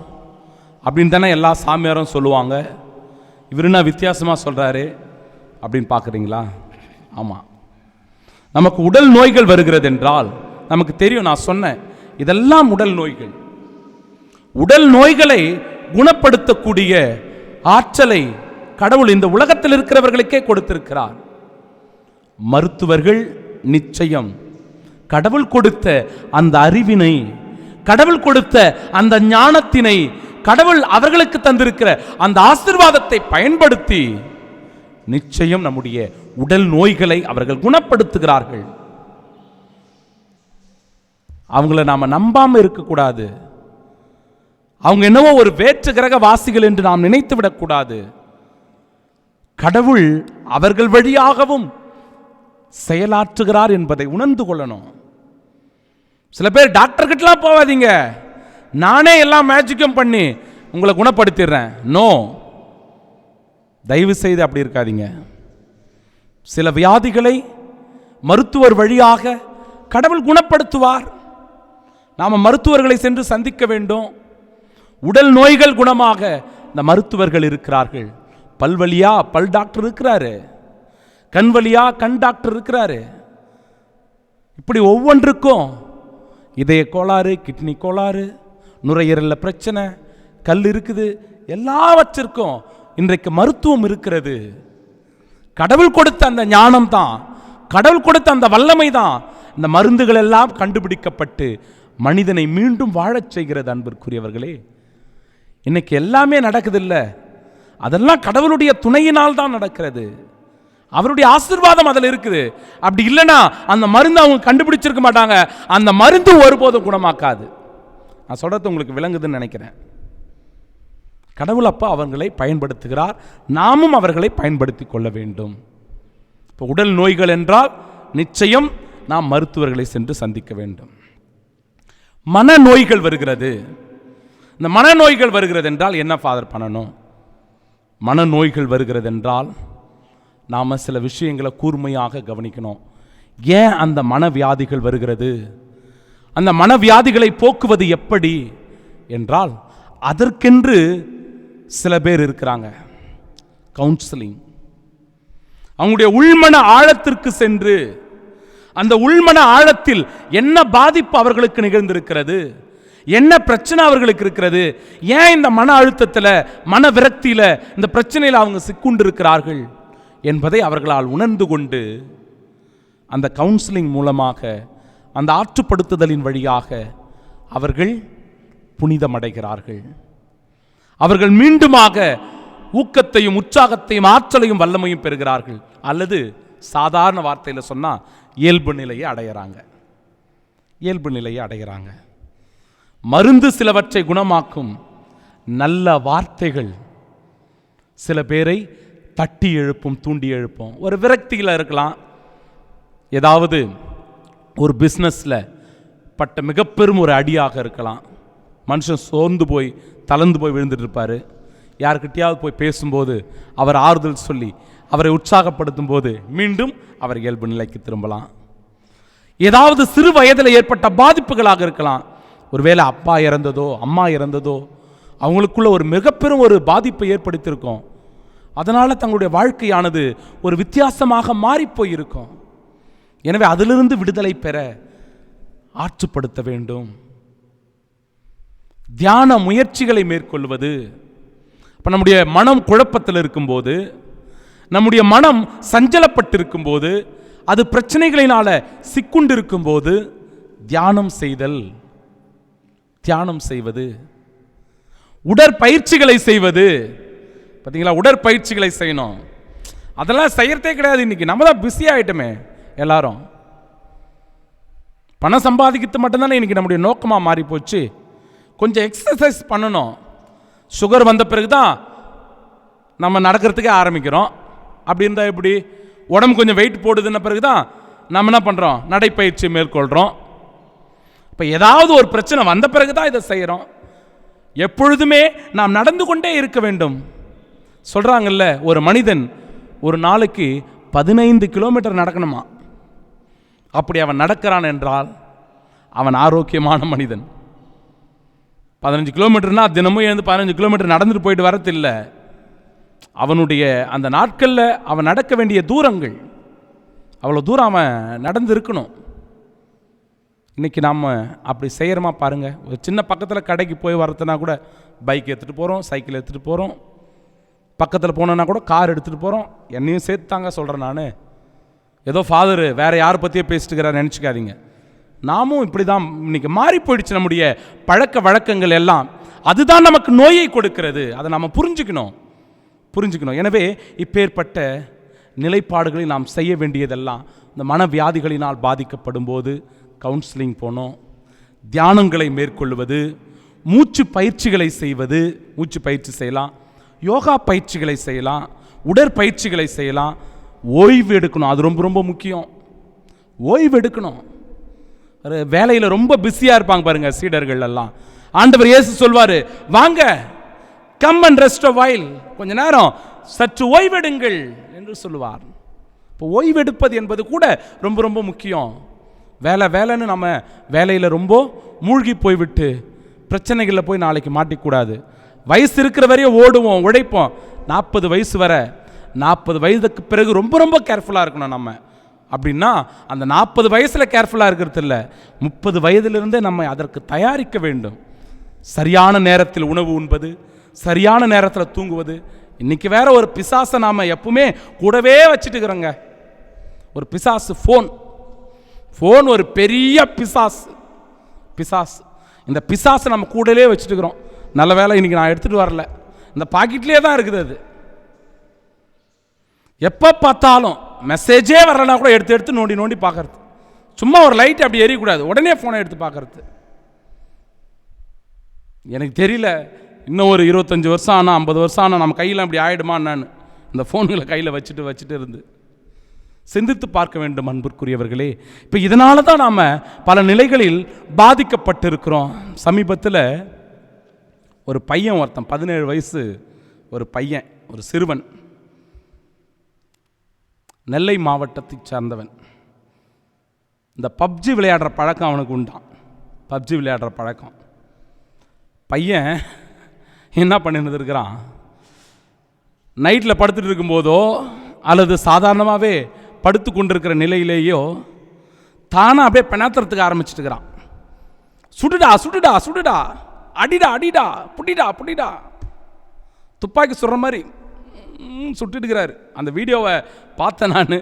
அப்படின்னு தானே எல்லா சாமியாரும் சொல்லுவாங்க, இவருன்னா வித்தியாசமாக சொல்கிறாரு அப்படின்னு பார்க்குறீங்களா? ஆமாம், நமக்கு உடல் நோய்கள் வருகிறது என்றால் நமக்கு தெரியும். நான் சொன்னேன், இதெல்லாம் உடல் நோய்கள். உடல் நோய்களை குணப்படுத்தக்கூடிய ஆற்றலை கடவுள் இந்த உலகத்தில் இருக்கிறவர்களுக்கே கொடுத்திருக்கிறார். மருத்துவர்கள் நிச்சயம் கடவுள் கொடுத்த அந்த அறிவினை, கடவுள் கொடுத்த அந்த ஞானத்தினை, கடவுள் அவர்களுக்கு தந்திருக்கிற அந்த ஆசீர்வாதத்தை பயன்படுத்தி நிச்சயம் நம்முடைய உடல் நோய்களை அவர்கள் குணப்படுத்துகிறார்கள். அவங்கள நாம நம்பாம இருக்கக்கூடாது. அவங்க என்னவோ ஒரு வேற்று கிரக வாசிகள் என்று நாம் நினைத்து விடக்கூடாது. கடவுள் அவர்கள் வழியாகவும் செயலாற்றுகிறார் என்பதை உணர்ந்து கொள்ளணும். சில பேர் டாக்டர் கிட்டலாம் போவாதீங்க, நானே எல்லாம் மேஜிக்கும் பண்ணி உங்களை குணப்படுத்திடுறேன். நோ, தயவு செய்து அப்படி இருக்காதீங்க. சில வியாதிகளை மருத்துவர் வழியாக கடவுள் குணப்படுத்துவார். நாம் மருத்துவர்களை சென்று சந்திக்க வேண்டும். உடல் நோய்கள் குணமாக இந்த மருத்துவர்கள் இருக்கிறார்கள். பல் வழியா பல் டாக்டர் இருக்கிறாரு, கண் வழியா கண் டாக்டர் இருக்கிறாரு. இப்படி ஒவ்வொன்றுக்கும் இதய கோளாறு, கிட்னி கோளாறு, நுரையீரல்ல பிரச்சனை, கல் இருக்குது, எல்லாவற்றிற்கும் இன்றைக்கு மருத்துவம் இருக்கிறது. கடவுள் கொடுத்த அந்த ஞானம் தான், கடவுள் கொடுத்த அந்த வல்லமை தான் இந்த மருந்துகள் எல்லாம் கண்டுபிடிக்கப்பட்டு மனிதனை மீண்டும் வாழச் செய்கிறது. அன்பிற்குரியவர்களே, இன்னைக்கு எல்லாமே நடக்குது இல்லை, அதெல்லாம் கடவுளுடைய துணையினால் தான் நடக்கிறது. அவருடைய ஆசீர்வாதம் அதில் இருக்குது. அப்படி இல்லைன்னா அந்த மருந்து அவங்க கண்டுபிடிச்சிருக்க மாட்டாங்க. அந்த மருந்து ஒருபோதும் குணமாக்காது. நான் சொல்றது உங்களுக்கு விளங்குதுன்னு நினைக்கிறேன். கடவுள் அப்பா அவர்களை பயன்படுத்துகிறார், நாமும் அவர்களை பயன்படுத்தி கொள்ள வேண்டும். இப்போ உடல் நோய்கள் என்றால் நிச்சயம் நாம் மருத்துவர்களை சென்று சந்திக்க வேண்டும். மனநோய்கள் வருகிறது. இந்த மனநோய்கள் வருகிறது என்றால் என்ன ஃபாதர் பண்ணணும்? மனநோய்கள் வருகிறது என்றால் நாம் சில விஷயங்களை கூர்மையாக கவனிக்கணும். ஏன் அந்த மனவியாதிகள் வருகிறது, அந்த மனவியாதிகளை போக்குவது எப்படி என்றால் அதற்கென்று சில பேர் இருக்கிறாங்க. கவுன்சிலிங், அவங்களுடைய உள்மன ஆழத்திற்கு சென்று அந்த உள்மன ஆழத்தில் என்ன பாதிப்பு அவர்களுக்கு நிகழ்ந்திருக்கிறது, என்ன பிரச்சனை அவர்களுக்கு இருக்கிறது, ஏன் இந்த மன அழுத்தத்தில் மன விரக்தியில் இந்த பிரச்சனையில் அவங்க சிக்குண்டிருக்கிறார்கள் என்பதை அவர்களால் உணர்ந்து கொண்டு அந்த கவுன்சிலிங் மூலமாக, அந்த ஆற்றுப்படுத்துதலின் வழியாக அவர்கள் புனிதமடைகிறார்கள். அவர்கள் மீண்டுமாக ஊக்கத்தையும் உற்சாகத்தையும் ஆற்றலையும் வல்லமையும் பெறுகிறார்கள். அல்லது சாதாரண வார்த்தையில் சொன்னால் இயல்பு நிலையை அடைகிறாங்க. இயல்பு நிலையை அடைகிறாங்க. மருந்து சிலவற்றை குணமாக்கும், நல்ல வார்த்தைகள் சில பேரை தட்டி எழுப்பும், தூண்டி எழுப்பும். ஒரு விரக்தியில் இருக்கலாம், ஏதாவது ஒரு பிஸ்னஸில் பட்ட மிக பெரும் ஒரு அடியாக இருக்கலாம். மனுஷன் சோர்ந்து போய் தளர்ந்து போய் விழுந்துட்டு இருப்பார். யாருக்கிட்டையாவது போய் பேசும்போது அவர் ஆறுதல் சொல்லி அவரை உற்சாகப்படுத்தும் போது மீண்டும் அவர் இயல்பு நிலைக்கு திரும்பலாம். ஏதாவது சிறு வயதில் ஏற்பட்ட பாதிப்புகளாக இருக்கலாம். ஒருவேளை அப்பா இறந்ததோ அம்மா இறந்ததோ அவங்களுக்குள்ள ஒரு மிகப்பெரும் ஒரு பாதிப்பை ஏற்படுத்தியிருக்கும். அதனால் தங்களுடைய வாழ்க்கையானது ஒரு வித்தியாசமாக மாறிப்போயிருக்கும். எனவே அதிலிருந்து விடுதலை பெற ஆற்றுப்படுத்த வேண்டும். தியான முயற்சிகளை மேற்கொள்வது. இப்போ நம்முடைய மனம் குழப்பத்தில் இருக்கும்போது, நம்முடைய மனம் சஞ்சலப்பட்டிருக்கும் போது, அது பிரச்சனைகளினால சிக்குண்டு இருக்கும்போது தியானம் செய்தல், தியானம் செய்வது, உடற்பயிற்சிகளை செய்வது. பார்த்தீங்களா, உடற்பயிற்சிகளை செய்யணும். அதெல்லாம் செய்யறதே கிடையாது. இன்னைக்கு நம்ம தான் பிஸி ஆகிட்டோமே. எல்லாரும் பணம் சம்பாதிக்கிறது மட்டும்தானே இன்னைக்கு நம்முடைய நோக்கமாக மாறி போச்சு. கொஞ்சம் எக்ஸசைஸ் பண்ணணும். சுகர் வந்த பிறகு தான் நம்ம நடக்கிறதுக்கே ஆரம்பிக்கிறோம். அப்படி இருந்தால் எப்படி? உடம்பு கொஞ்சம் வெயிட் போடுதுன்ன பிறகு தான் நம்ம என்ன பண்ணுறோம், நடைப்பயிற்சி மேற்கொள்கிறோம். இப்போ ஏதாவது ஒரு பிரச்சனை வந்த பிறகு தான் இதை செய்கிறோம். எப்பொழுதுமே நாம் நடந்து கொண்டே இருக்க வேண்டும். சொல்கிறாங்கல்ல, ஒரு மனிதன் ஒரு நாளைக்கு 15 கிலோமீட்டர் நடக்கணுமா. அப்படி அவன் நடக்கிறான் என்றால் அவன் ஆரோக்கியமான மனிதன். 15 கிலோமீட்டர்னா தினமும் எழுந்து 15 கிலோமீட்டர் நடந்துட்டு போயிட்டு வரதில்லை. அவனுடைய அந்த நாட்களில் அவன் நடக்க வேண்டிய தூரங்கள், அவ்வளோ தூரம் அவன் நடந்து இருக்கணும். இன்றைக்கி நாம் அப்படி செய்கிறோமா பாருங்கள். ஒரு சின்ன பக்கத்தில் கடைக்கு போய் வரதுனா கூட பைக் எடுத்துகிட்டு போகிறோம், சைக்கிள் எடுத்துகிட்டு போகிறோம். பக்கத்தில் போனோன்னா கூட கார் எடுத்துகிட்டு போகிறோம். என்னையும் சேர்த்தாங்க சொல்கிறேன். நான் ஏதோ ஃபாதர் வேறு யாரை பற்றியே பேசிட்டு இருக்கிறார் நினச்சிக்காதீங்க. நாமும் இப்படி தான் இன்றைக்கி மாறி போயிடுச்சு. நம்முடைய பழக்க வழக்கங்கள் எல்லாம் அதுதான் நமக்கு நோயை கொடுக்கிறது. அதை நாம் புரிஞ்சுக்கணும். எனவே இப்பேற்பட்ட நிலைப்பாடுகளை நாம் செய்ய வேண்டியதெல்லாம் இந்த மனவியாதிகளினால் பாதிக்கப்படும் போது கவுன்சிலிங் போனோம், தியானங்களை மேற்கொள்வது, மூச்சு பயிற்சிகளை செய்வது. மூச்சு பயிற்சி செய்யலாம், யோகா பயிற்சிகளை செய்யலாம், உடற்பயிற்சிகளை செய்யலாம். ஓய்வு எடுக்கணும். அது ரொம்ப ரொம்ப முக்கியம். ஓய்வு எடுக்கணும். வேலையில் ரொம்ப பிஸியாக இருப்பாங்க பாருங்க சீடர்கள் எல்லாம். ஆண்டவர் இயேசு சொல்வார், வாங்க come and rest a while, கொஞ்ச நேரம் சற்று ஓய்வெடுங்கள் என்று சொல்லுவார். இப்போ ஓய்வெடுப்பது என்பது கூட ரொம்ப ரொம்ப முக்கியம். வேலைன்னு நம்ம வேலையில் ரொம்ப மூழ்கி போய்விட்டு பிரச்சனைகளில் போய் நாளைக்கு மாட்டிக்கூடாது. வயசு இருக்கிற வரையும் ஓடுவோம், உழைப்போம். 40 வயசு வரை, 40 வயதுக்கு பிறகு ரொம்ப ரொம்ப கேர்ஃபுல்லாக இருக்கணும் நம்ம. அப்படின்னா அந்த 40 வயசில் கேர்ஃபுல்லாக இருக்கிறது இல்லை, 30 வயதிலிருந்தே நம்ம அதற்கு தயாரிக்க வேண்டும். சரியான நேரத்தில் உணவு உண்பது, சரியான நேரத்தில் தூங்குவது. இன்றைக்கி வேற ஒரு பிசாசை நாம் எப்பவுமே கூடவே வச்சுட்டு இருக்கிறோங்க. ஒரு பிசாசு ஃபோன் ஒரு பெரிய பிசாசு. இந்த பிசாசை நம்ம கூடவே வச்சுட்டு இருக்கிறோம். நல்ல வேலை இன்றைக்கி நான் எடுத்துகிட்டு வரல, இந்த பாக்கெட்லேயே தான் இருக்குது. அது எப்போ பார்த்தாலும் மெசேஜே வரலனா கூட எடுத்து நோண்டி பார்க்கறது. சும்மா ஒரு லைட் அப்படி எரியக்கூடாது, உடனே ஃபோனை எடுத்து பார்க்கறது. எனக்கு தெரியல, இன்னும் ஒரு 25 வருஷம் ஆனால் 50 வருஷம் ஆனால் நம்ம கையில் அப்படி ஆகிடுமா என்னன்னு இந்த ஃபோனுகளை கையில் வச்சுட்டு இருந்து சிந்தித்து பார்க்க வேண்டும் அன்பிற்குரியவர்களே. இப்போ இதனால தான் நாம் பல நிலைகளில் பாதிக்கப்பட்டிருக்கிறோம். சமீபத்தில் ஒரு பையன் ஒருத்தன் 17 வயசு ஒரு பையன், ஒரு சிறுவன், நெல்லை மாவட்டத்தை சார்ந்தவன். இந்த பப்ஜி விளையாடுற பழக்கம் அவனுக்கு உண்டான். பப்ஜி விளையாடுற பழக்கம். பையன் என்ன பண்ணிட்டு இருக்கிறான், நைட்டில் படுத்துட்டு இருக்கும்போதோ அல்லது சாதாரணமாகவே படுத்து கொண்டிருக்கிற நிலையிலேயோ தானாக அப்படியே பெணாத்துறதுக்கு ஆரம்பிச்சுட்டுக்கிறான். சுடுடா சுடுடா சுடுடா, அடிடா அடிடா, புடிடா புடிடா, துப்பாக்கி சுடுற மாதிரி சுட்டுடுக்கிறாரு. அந்த வீடியோவை பார்த்தேன் நான்.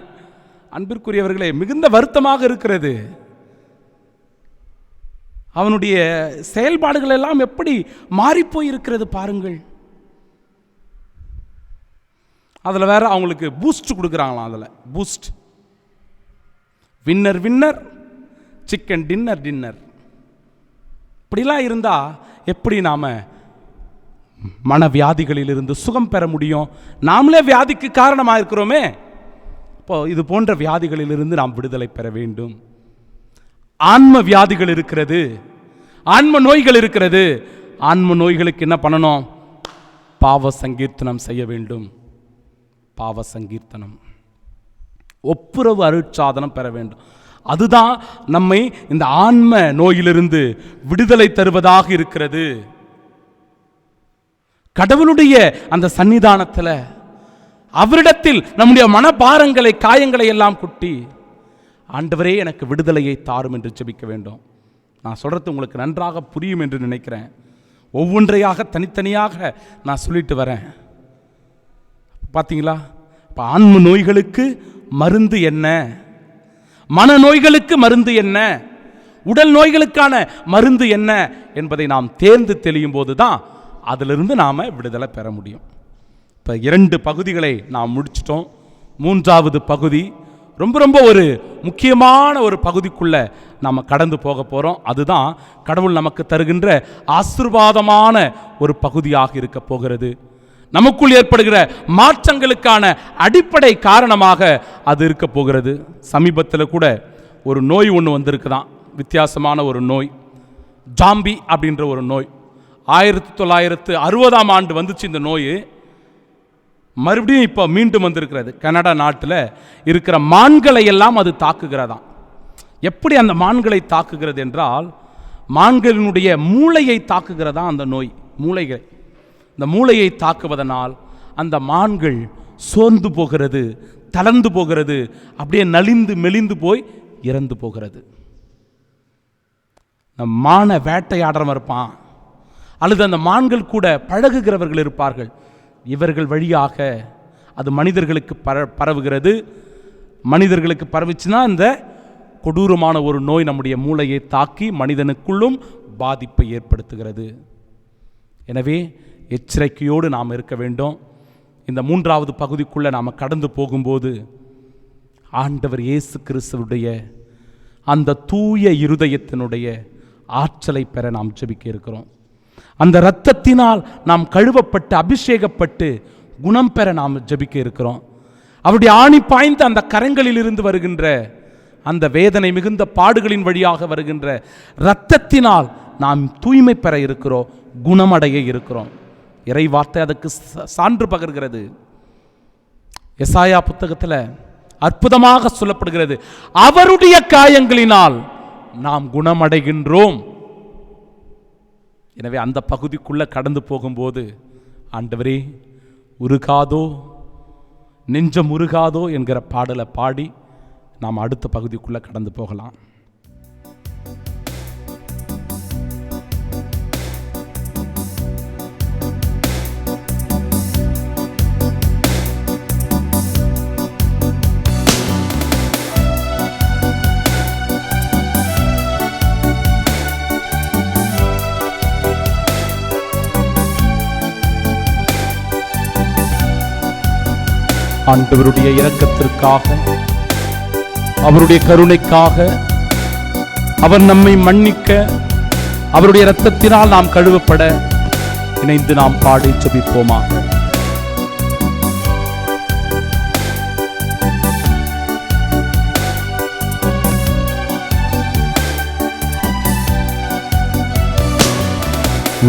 அன்பிற்குரியவர்களே, மிகுந்த வருத்தமாக இருக்கிறது. அவனுடைய செயல்பாடுகள் எல்லாம் எப்படி மாறிப்போய் இருக்கிறது பாருங்கள். அதில் வேற அவங்களுக்கு பூஸ்ட் கொடுக்குறாங்களாம். அதில் boost, winner winner, chicken dinner dinner. இப்படிலாம் இருந்தால் எப்படி நாம் மனவியாதிகளிலிருந்து சுகம் பெற முடியும்? நாமளே வியாதிக்கு காரணமாக இருக்கிறோமே. இப்போ இது போன்ற வியாதிகளிலிருந்து நாம் விடுதலை பெற வேண்டும். ஆன்ம வியாதிகள் இருக்கிறது, ஆன்ம நோய்கள் இருக்கிறது. ஆன்ம நோய்களுக்கு என்ன பண்ணணும்? பாவ சங்கீர்த்தனம் செய்ய வேண்டும். பாவ சங்கீர்த்தனம், ஒப்புரவு அருட்சாதனம் பெற வேண்டும். அதுதான் நம்மை இந்த ஆன்ம நோயிலிருந்து விடுதலை தருவதாக இருக்கிறது. கடவுளுடைய அந்த சன்னிதானத்தில் அவரிடத்தில் நம்முடைய மனபாரங்களை, காயங்களை எல்லாம் குட்டி, ஆண்டவரே எனக்கு விடுதலையை தாரும் என்று ஜெபிக்க வேண்டும். நான் சொல்றது உங்களுக்கு நன்றாக புரியும் என்று நினைக்கிறேன். ஒவ்வொன்றையாக தனித்தனியாக நான் சொல்லிட்டு வரேன். பார்த்தீங்களா? இப்போ ஆன்ம நோய்களுக்கு மருந்து என்ன, மனநோய்களுக்கு மருந்து என்ன, உடல் நோய்களுக்கான மருந்து என்ன என்பதை நாம் தேர்ந்து தெளியும் போது தான் அதிலிருந்து நாம் விடுதலை பெற முடியும். இப்போ 2 பகுதிகளை நாம் முடிச்சிட்டோம். 3வது பகுதி ரொம்ப ரொம்ப ஒரு முக்கியமான ஒரு பகுதிக்குள்ள நாம் கடந்து போக போகிறோம். அதுதான் கடவுள் நமக்கு தருகின்ற ஆசீர்வாதமான ஒரு பகுதியாக இருக்க போகிறது. நமக்குள் ஏற்படுகிற மாற்றங்களுக்கான அடிப்படை காரணமாக அது இருக்க போகிறது. சமீபத்தில் கூட ஒரு நோய் ஒன்று வந்திருக்குதான், வித்தியாசமான ஒரு நோய், ஜாம்பி அப்படின்ற ஒரு நோய். 1960ஆம் ஆண்டு வந்துச்சு இந்த நோய். மறுபடியும் இப்போ மீண்டும் வந்திருக்கிறது. கனடா நாட்டில் இருக்கிற மான்களை எல்லாம் அது தாக்குகிறதாம். எப்படி அந்த மான்களை தாக்குகிறது என்றால், மான்களினுடைய மூளையை தாக்குகிறதா அந்த நோய். மூளைகள், இந்த மூளையை தாக்குவதனால் அந்த மான்கள் சோர்ந்து போகிறது, தளர்ந்து போகிறது, அப்படியே நலிந்து மெலிந்து போய் இறந்து போகிறது. மான வேட்டையாடுறவன் இருப்பான், அல்லது அந்த மான்கள் கூட பழகுகிறவர்கள் இருப்பார்கள். இவர்கள் வழியாக அது மனிதர்களுக்கு பரவுகிறது. மனிதர்களுக்கு பரவிச்சுன்னா இந்த கொடூரமான ஒரு நோய் நம்முடைய மூளையை தாக்கி மனிதனுக்குள்ளும் பாதிப்பை ஏற்படுத்துகிறது. எனவே எச்சரிக்கையோடு நாம் இருக்க வேண்டும். இந்த 3வது பகுதிக்குள்ளே நாம் கடந்து போகும்போது ஆண்டவர் இயேசு கிறிஸ்துவுடைய அந்த தூய இருதயத்தினுடைய ஆற்றலை பெற நாம் ஜெபிக்க இருக்கிறோம். அந்த இரத்தத்தினால் நாம் கழுவப்பட்டு அபிஷேகப்பட்டு குணம் பெற நாம் ஜெபிக்க இருக்கிறோம். அவருடைய ஆணி பாய்ந்த அந்த கரங்களில் இருந்து வருகின்ற அந்த வேதனை மிகுந்த பாடுகளின் வழியாக வருகின்ற இரத்தத்தினால் நாம் தூய்மை பெற இருக்கிறோம், குணமடைய இருக்கிறோம். இறை வார்த்தை அதுக்கு சான்று பகர்கிறது. எசாயா புத்தகத்தில் அற்புதமாக சொல்லப்படுகிறது, அவருடைய காயங்களினால் நாம் குணமடைகின்றோம். எனவே அந்த பகுதிக்குள்ள கடந்து போகும்போது ஆண்டவரே உருகாதோ நெஞ்சம் உருகாதோ என்கிற பாடலை பாடி நாம் அடுத்த பகுதிக்குள்ள கடந்து போகலாம். ஆண்டவருடைய இரக்கத்திற்காக, அவருடைய கருணைக்காக, அவர் நம்மை மன்னிக்க, அவருடைய இரத்தத்தினால் நாம் கழுவப்பட இணைந்து நாம் பாடி ஜெபிப்போமாக.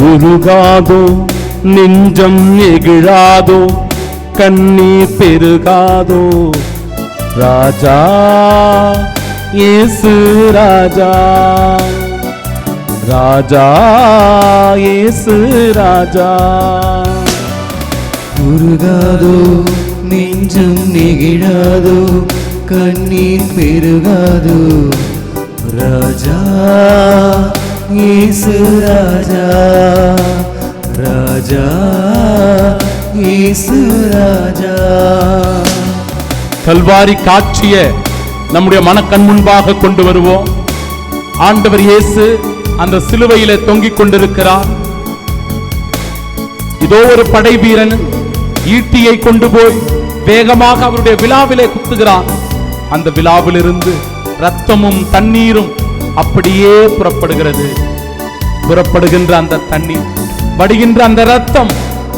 உருகாதோ நெஞ்சம் நெகிழாதோ கண்ணீர் பெருகாதோ ராஜா இயேசு ராஜா ராஜா இயேசு ராஜா உருகாதோ நெஞ்சம் நெகிழாதோ கண்ணீர் பெருகாதோ ராஜா இயேசு ராஜா ராஜா இயேசு ராஜா. கல்வாரி காட்சிய நம்முடைய மனக்கண் முன்பாக கொண்டு வருவோம். ஆண்டவர் இயேசு அந்த சிலுவையிலே தொங்கிக் கொண்டிருக்கிறார். இதோ ஒரு படை வீரன் ஈட்டியை கொண்டு போய் வேகமாக அவருடைய விலாவிலே குத்துகிறான். அந்த விலாவிலிருந்து ரத்தமும் தண்ணீரும் அப்படியே புறப்படுகிறது. புறப்படுகின்ற அந்த தண்ணீர், வடிகின்ற அந்த ரத்தம்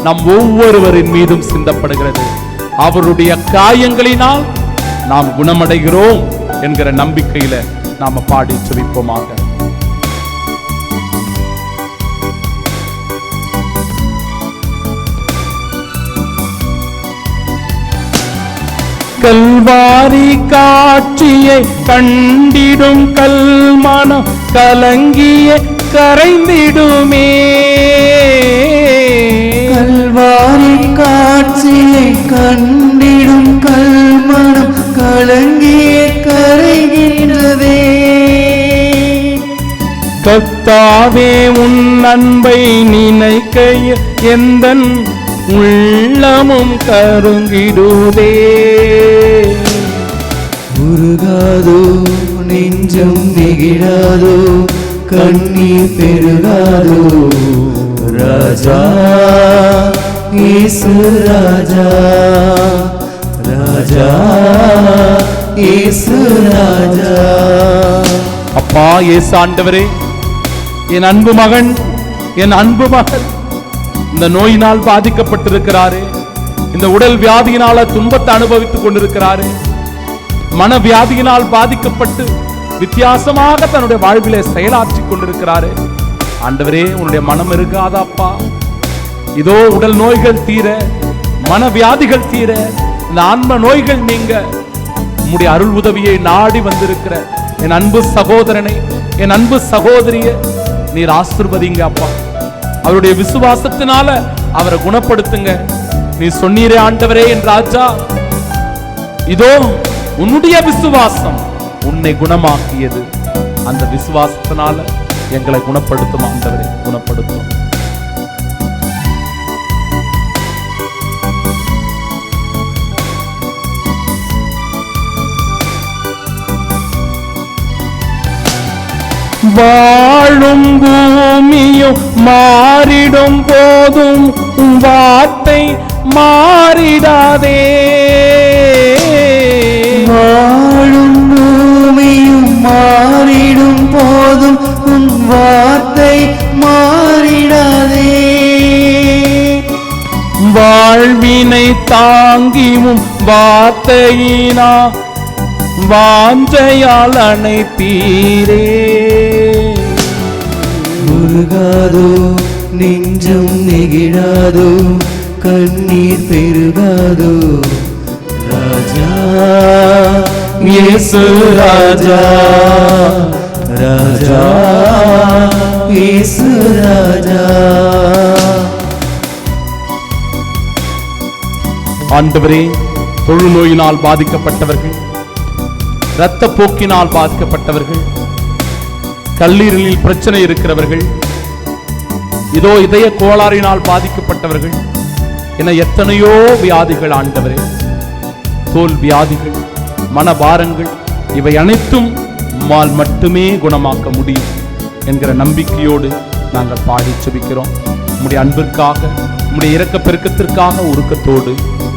நம் ஒவ்வொருவரின் மீதும் சிந்தப்படுகிறது. அவருடைய காயங்களினால் நாம் குணமடைகிறோம் என்கிற நம்பிக்கையில நாம பாடி செபிப்போமாக. கல்வாரி காட்சியை கண்டிடும் கல்மனம் கலங்கிய கரைந்திடுமே. கல்வாரி காட்சியை கண்டிடும் கல்மனம் கலங்கிய கரைகின்றதே. கர்த்தாவே உன் அன்பை நினைக்கையில் எந்தன் உள்ளமும் கருங்கிடுதே. உருகாதோ நெஞ்சம் நெகிழாதோ கண்ணீர் பெருகாதோ ராஜா இயேசு ராஜா ராஜா இயேசு ராஜா. அப்பா இயேசு ஆண்டவரே, என் அன்பு மகன், என் அன்பு மகள் இந்த நோயினால் பாதிக்கப்பட்டிருக்கிறாரே, இந்த உடல் வியாதியினால துன்பத்தை அனுபவித்துக் கொண்டிருக்கிறாரே, மனவியாதியினால் பாதிக்கப்பட்டு வித்தியாசமாக தன்னுடைய வாழ்விலே செயலாற்றி கொண்டிருக்கிறாரே. ஆண்டவரே, உன்னுடைய மனம் இருக்காதாப்பா? இதோ உடல் நோய்கள் தீர, மனவியாதிகள் தீர, இந்த ஆன்ம நோய்கள் நீங்க உம்முடைய அருள் உதவியை நாடி வந்திருக்கிற என் அன்பு சகோதரனை, என் அன்பு சகோதரிய நீர் ஆசீர்வதிங்க அப்பா. அவருடைய விசுவாசத்தினால அவரை குணப்படுத்துங்க. நீ சொன்னீரே ஆண்டவரே என் ராஜா, இதோ உன்னுடைய விசுவாசம் உன்னை குணமாக்கியது. அந்த விசுவாசத்தினால எங்களை குணப்படுத்தும் ஆண்டவரே, குணப்படுத்தும். வாழும் பூமியும் மாறிடும் போதும் வார்த்தை மாறிடாதே. வாழும் பூமியும் மாறிடும் போதும் உன் வார்த்தை மாறிடாதே. வாழ்வினை தாங்கியும் வார்த்தையினா வாஞ்சையால் அணைத்தீரே. உருகாதோ நெஞ்சம் நெகிழாதோ கண்ணீர் பெருகாதோ ராஜா இயேசு ராஜா ராஜா இயேசு ராஜா. ஆண்டவரே, தொழுநோயினால் பாதிக்கப்பட்டவர்கள், இரத்த போக்கினால் பாதிக்கப்பட்டவர்கள், கல்லீரலில் பிரச்சனை இருக்கிறவர்கள், இதோ இதய கோளாறினால் பாதிக்கப்பட்டவர்கள் என எத்தனையோ வியாதிகள் ஆண்டவரே, தோல் வியாதிகள், மனபாரங்கள், இவை அனைத்தும் உம்மால் மட்டுமே குணமாக்க முடியும் என்கிற நம்பிக்கையோடு நாங்கள் பாடி செபிக்கிறோம். உம்முடைய அன்பிற்காக, உம்முடைய இரக்க பெருக்கத்திற்காக உருக்கத்தோடு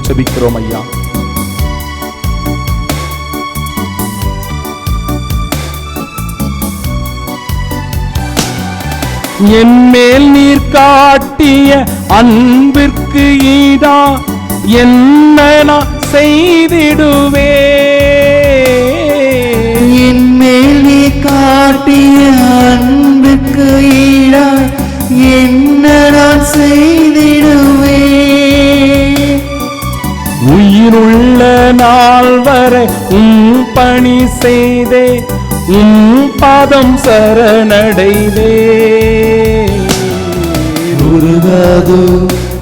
செபிக்கிறோம் ஐயா. என் மேல் நீர் காட்டிய அன்பிற்கு ஈடா என்ன நான் செய்திடுவே. என் மேல் நீ காட்டிய அன்புக்கு ஈடா என்ன செய்திடுவே. உயிருள்ள நாள் வரை பணி செய்தே பாதம் சரணடைவே. உருகாதோ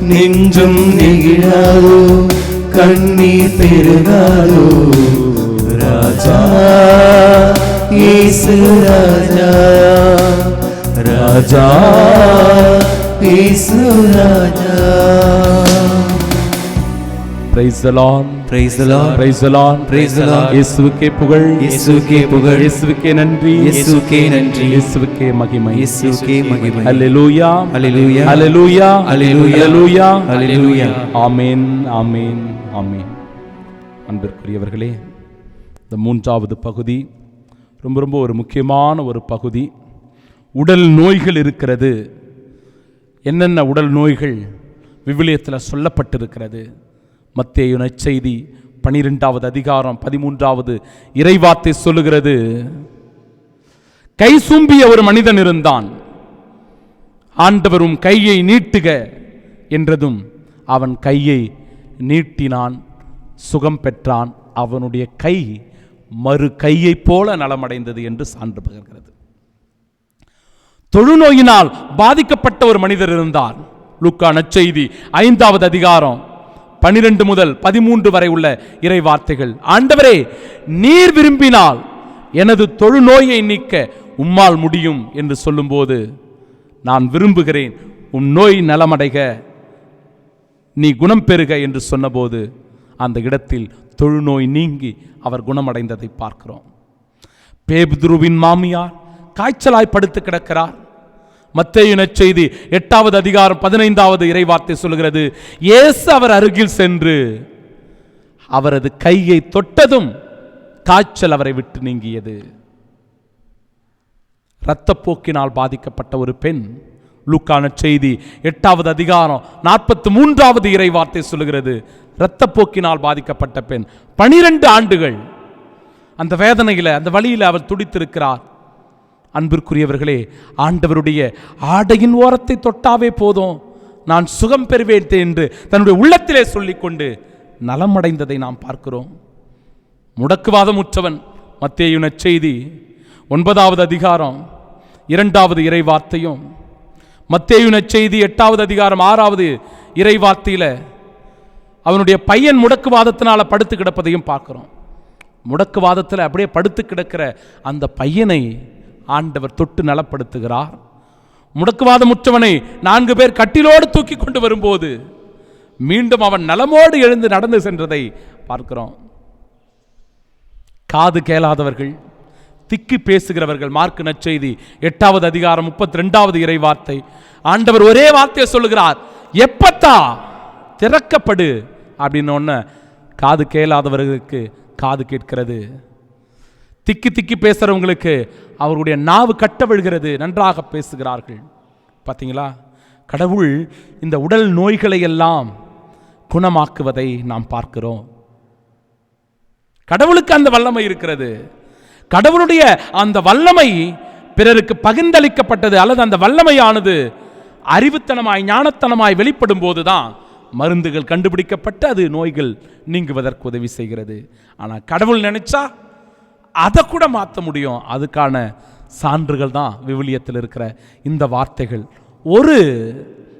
நெஞ்சும் நெகிழாதோ கண்ணீர் பெருகாதோ ராஜா இயேசு ராஜா ராஜா இயேசு ராஜா. Praise the Lord, Praise the Lord, praise the Lord, Praise the Lord. இயேசுவுக்கே புகழ், இயேசுவுக்கே புகழ், இயேசுவுக்கே நன்றி, இயேசுவுக்கே நன்றி, இயேசுவுக்கே மகிமை, இயேசுவுக்கே மகிமை. அல்லேலூயா, அல்லேலூயா, அல்லேலூயா, அல்லேலூயா, அல்லேலூயா, அல்லேலூயா. ஆமென், ஆமென், ஆமென். அன்பிற்குரியவர்களே, இந்த மூன்றாவது பகுதி ரொம்ப ரொம்ப ஒரு முக்கியமான ஒரு பகுதி. உடல் நோய்கள் இருக்கிறது. என்னென்ன உடல் நோய்கள் விவிலியத்தில் சொல்லப்பட்டிருக்கிறது? மத்தேயு நற்செய்தி 12வது அதிகாரம் 13வது இறைவார்த்தை சொல்லுகிறது. கை சூம்பிய ஒரு மனிதன் இருந்தான். ஆண்டவரும் கையை நீட்டுக என்றதும் அவன் கையை நீட்டினான், சுகம் பெற்றான். அவனுடைய கை மறு கையை போல நலமடைந்தது என்று சான்று பகர்கிறது. தொழுநோயினால் பாதிக்கப்பட்ட ஒரு மனிதர் இருந்தார். லூக்கா நற்செய்தி 5வது அதிகாரம் 12 முதல் 13 வரை உள்ள இறை வார்த்தைகள். ஆண்டவரே, நீர் விரும்பினால் எனது தொழுநோயை நீக்க உம்மால் முடியும் என்று சொல்லும்போது, நான் விரும்புகிறேன், உம் நோய் நலமடைக, நீ குணம் பெறுக என்று சொன்னபோது அந்த இடத்தில் தொழுநோய் நீங்கி அவர் குணமடைந்ததை பார்க்கிறோம். பேதுருவின் மாமியார் காய்ச்சலாய் படுத்து கிடக்கிறார். மத்தேயு நற்செய்தி 8வது அதிகாரம் 15வது இறைவார்த்தை சொல்கிறது, இயேசு அவர் அருகில் சென்று அவரது கையை தொட்டதும் காய்ச்சல் அவரை விட்டு நீங்கியது. இரத்தப்போக்கினால் பாதிக்கப்பட்ட ஒரு பெண். லூக்கா நற்செய்தி 8வது அதிகாரம் 43வது இறைவார்த்தை சொல்கிறது, இரத்தப்போக்கினால் பாதிக்கப்பட்ட பெண் 12 ஆண்டுகள் அந்த வேதனையில, அந்த வழியில் அவர் துடித்திருக்கிறார். அன்பிற்குரியவர்களே, ஆண்டவருடைய ஆடையின் ஓரத்தை தொட்டாவே போதும், நான் சுகம் பெறுவேன் என்று தன்னுடைய உள்ளத்திலே சொல்லிக்கொண்டு நலமடைந்ததை நாம் பார்க்கிறோம். முடக்குவாதம் உற்றவன். மத்தேயு நற்செய்தி 9வது அதிகாரம் 2வது இறை வார்த்தையும், மத்தேயு நற்செய்தி 8வது அதிகாரம் 6வது இறை வார்த்தையில அவனுடைய பையன் முடக்குவாதத்தினால படுத்து கிடப்பதையும் பார்க்கிறோம். முடக்குவாதத்தில் அப்படியே படுத்து கிடக்கிற அந்த பையனை ஆண்டவர் தொட்டு நலப்படுத்துகிறார். முடக்குவாதமுற்றவனை 4 பேர் கட்டிலோடு தூக்கி கொண்டு வரும்போது மீண்டும் அவன் நலமோடு எழுந்து நடந்து சென்றதை பார்க்கிறோம். காது கேளாதவர்கள், திக்கி பேசுகிறவர்கள். மார்க்கு நற்செய்தி 8வது அதிகாரம் 32வது இறை வார்த்தை. ஆண்டவர் ஒரே வார்த்தையை சொல்லுகிறார், எப்பத்தா, திறக்கப்படு அப்படின்னு ஒன்று. காது கேளாதவர்களுக்கு காது கேட்கிறது. திக்கி திக்கி பேசுறவங்களுக்கு அவருடைய நாவு கட்ட விழுகிறது, நன்றாக பேசுகிறார்கள். பார்த்தீங்களா? கடவுள் இந்த உடல் நோய்களை எல்லாம் குணமாக்குவதை நாம் பார்க்கிறோம். கடவுளுக்கு அந்த வல்லமை இருக்கிறது. கடவுளுடைய அந்த வல்லமை பிறருக்கு பகிர்ந்தளிக்கப்பட்டது, அல்லது அந்த வல்லமையானது அறிவுத்தனமாய் ஞானத்தனமாய் வெளிப்படும் போதுதான் மருந்துகள் கண்டுபிடிக்கப்பட்டு அது நோய்கள் நீங்குவதற்கு உதவி செய்கிறது. ஆனால் கடவுள் நினைச்சா அதை கூட மாற்ற முடியும். அதுக்கான சான்றுகள் தான் விவிலியத்தில் இருக்கிற இந்த வார்த்தைகள்.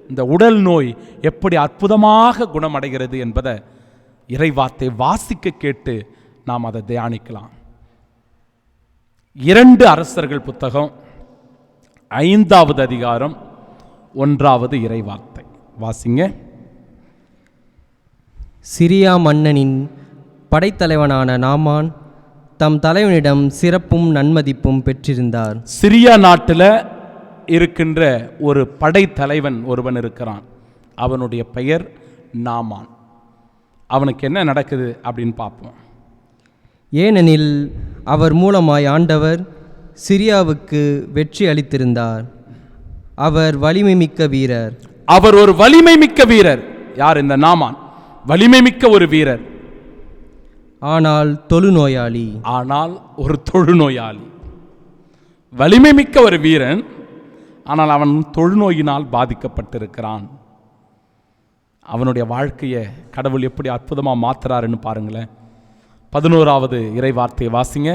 இந்த உடல் நோய் எப்படி அற்புதமாக குணமடைகிறது என்பதை இறை வார்த்தை வாசிக்க கேட்டு நாம் அதை தியானிக்கலாம். 2 அரசர்கள் புத்தகம் 5வது அதிகாரம் 1வது இறை வார்த்தை வாசிங்க. சிரியா மன்னனின் படைத்தலைவனான நாமான் தம் தலைவனிடம் சிறப்பும் நன்மதிப்பும் பெற்றிருந்தார். சிரியா நாட்டில் இருக்கின்ற ஒரு படைத்தலைவன் ஒருவன் இருக்கிறான். அவனுடைய பெயர் நாமான். அவனுக்கு என்ன நடக்குது அப்படின்னு பார்ப்போம். ஏனெனில் அவர் மூலமாய் ஆண்டவர் சிரியாவுக்கு வெற்றி அளித்திருந்தார். அவர் வலிமை மிக்க வீரர். அவர் ஒரு வலிமை மிக்க வீரர். யார் இந்த நாமான்? வலிமை மிக்க ஒரு வீரர், ஆனால் தொழுநோயாளி. ஆனால் ஒரு தொழுநோயாளி. வலிமை மிக்க ஒரு வீரன், ஆனால் அவன் தொழுநோயினால் பாதிக்கப்பட்டிருக்கிறான். அவனுடைய வாழ்க்கையை கடவுள் எப்படி அற்புதமாக மாத்துறாருன்னு பாருங்களேன். 11வது இறைவார்த்தையை வாசிங்க.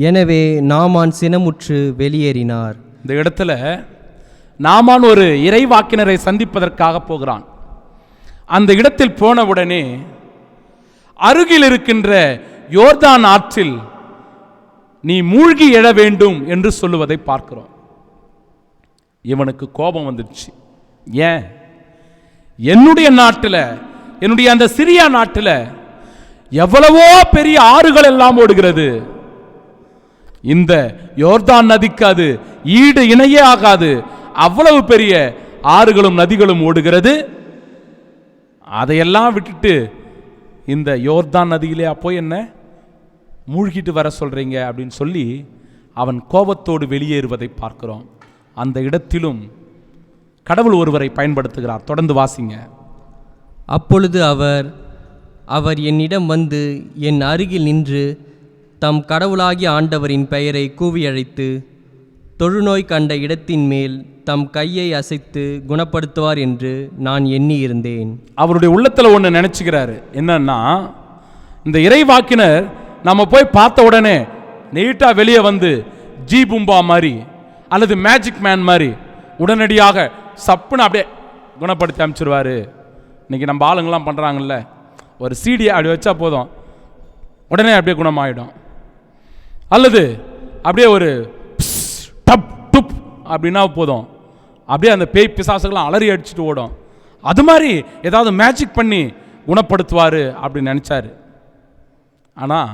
எனவே நாமான் சினமுற்று வெளியேறினார். இந்த இடத்துல நாமான் ஒரு இறைவாக்கினரை சந்திப்பதற்காக போகிறான். அந்த இடத்தில் போனவுடனே அருகில் இருக்கின்ற யோர்தான் ஆற்றில் நீ மூழ்கி எழ வேண்டும் என்று சொல்லுவதை பார்க்கிறோம். இவனுக்கு கோபம் வந்துடுச்சு. ஏன்? என்னுடைய நாட்டில், என்னுடைய அந்த சிரியா நாட்டில் எவ்வளவோ பெரிய ஆறுகள் எல்லாம் ஓடுகிறது. இந்த யோர்தான் நதிக்கு அது ஈடு இணையே ஆகாது. அவ்வளவு பெரிய ஆறுகளும் நதிகளும் ஓடுகிறது. அதையெல்லாம் விட்டுட்டு இந்த யோர்தான் நதியிலே போய் என்ன மூழ்கிட்டு வர சொல்றீங்க அப்படின்னு சொல்லி அவன் கோபத்தோடு வெளியேறுவதை பார்க்கிறோம். அந்த இடத்திலும் கடவுள் ஒருவரை பயன்படுத்துகிறார். தொடர்ந்து வாசிங்க. அப்பொழுது அவர் என்னிடம் வந்து என் அருகில் நின்று தம் கடவுளாகிய ஆண்டவரின் பெயரை கூவி அழைத்து தொழுநோய் கண்ட இடத்தின் மேல் தம் கையை அசைத்து குணப்படுத்துவார் என்று நான் எண்ணியிருந்தேன். அவருடைய உள்ளத்தில் ஒன்று நினைச்சுக்கிறாரு. என்னன்னா, இந்த இறைவாக்கினர் நம்ம போய் பார்த்த உடனே நீட்டா வெளியே வந்து ஜி பும்பா மாதிரி அல்லது மேஜிக் மேன் மாதிரி உடனடியாக சப்புன்னு அப்படியே குணப்படுத்தி அமைச்சிருவாரு. இன்னைக்கு நம்ம ஆளுங்கெல்லாம் பண்ணுறாங்கல்ல, ஒரு சீடியை அப்படி வச்சா போதும் உடனே அப்படியே குணமாயிடும். அல்லது அப்படியே ஒரு டப் டுப் அப்படின்னா போதும் அப்படியே அந்த பேய் பிசாசுகள்லாம் அலறி அடிச்சுட்டு ஓடும். அது மாதிரி ஏதாவது மேஜிக் பண்ணி குணப்படுத்துவார் அப்படின்னு நினச்சாரு. ஆனால்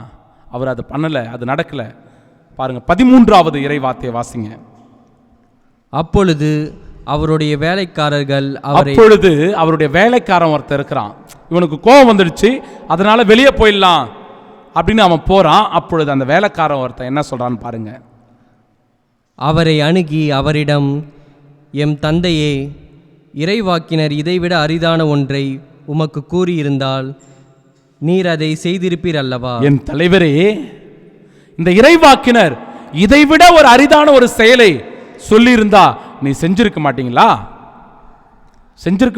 அவர் அதை பண்ணலை, அது நடக்கலை. பாருங்க 13வது இறைவார்த்தையை வாசிங்க. அப்பொழுது அவருடைய வேலைக்காரன் ஒருத்தர் இருக்கிறான். இவனுக்கு கோபம் வந்துடுச்சு, அதனால வெளியே போயிடலாம் அப்படின்னு அவன் போறான். அப்பொழுது அந்த வேலைக்காரன் ஒருத்தன் என்ன சொல்றான்னு பாருங்க. அவரை அணுகி அவரிடம், எம் தந்தையே, இறைவாக்கினர் இதைவிட அரிதான ஒன்றை உமக்கு கூறியிருந்தால் நீர் அதை செய்திருப்பீர் அல்லவா? என் தலைவரே, இந்த இறைவாக்கினர் இதைவிட ஒரு அரிதான ஒரு செயலை சொல்லியிருந்தா நீ செஞ்சிருக்க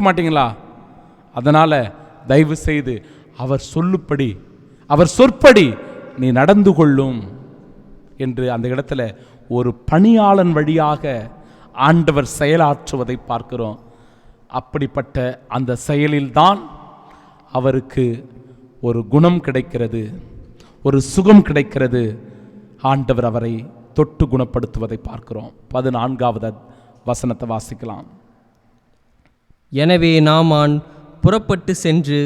மாட்டீங்களா? அதனால தயவு செய்து அவர் சொல்லுப்படி, அவர் சொற்படி நீ நடந்து கொள்ளும் என்று அந்த இடத்துல ஒரு பணியாளன் வழியாக ஆண்டவர் செயலாற்றுவதை பார்க்கிறோம். அப்படிப்பட்ட அந்த செயலில்தான் அவருக்கு ஒரு குணம் கிடைக்கிறது, ஒரு சுகம் கிடைக்கிறது. ஆண்டவர் அவரை தொட்டு குணப்படுத்துவதை பார்க்கிறோம். 14வது வசனத்தை வாசிக்கலாம். எனவே நாமான் புறப்பட்டு சென்று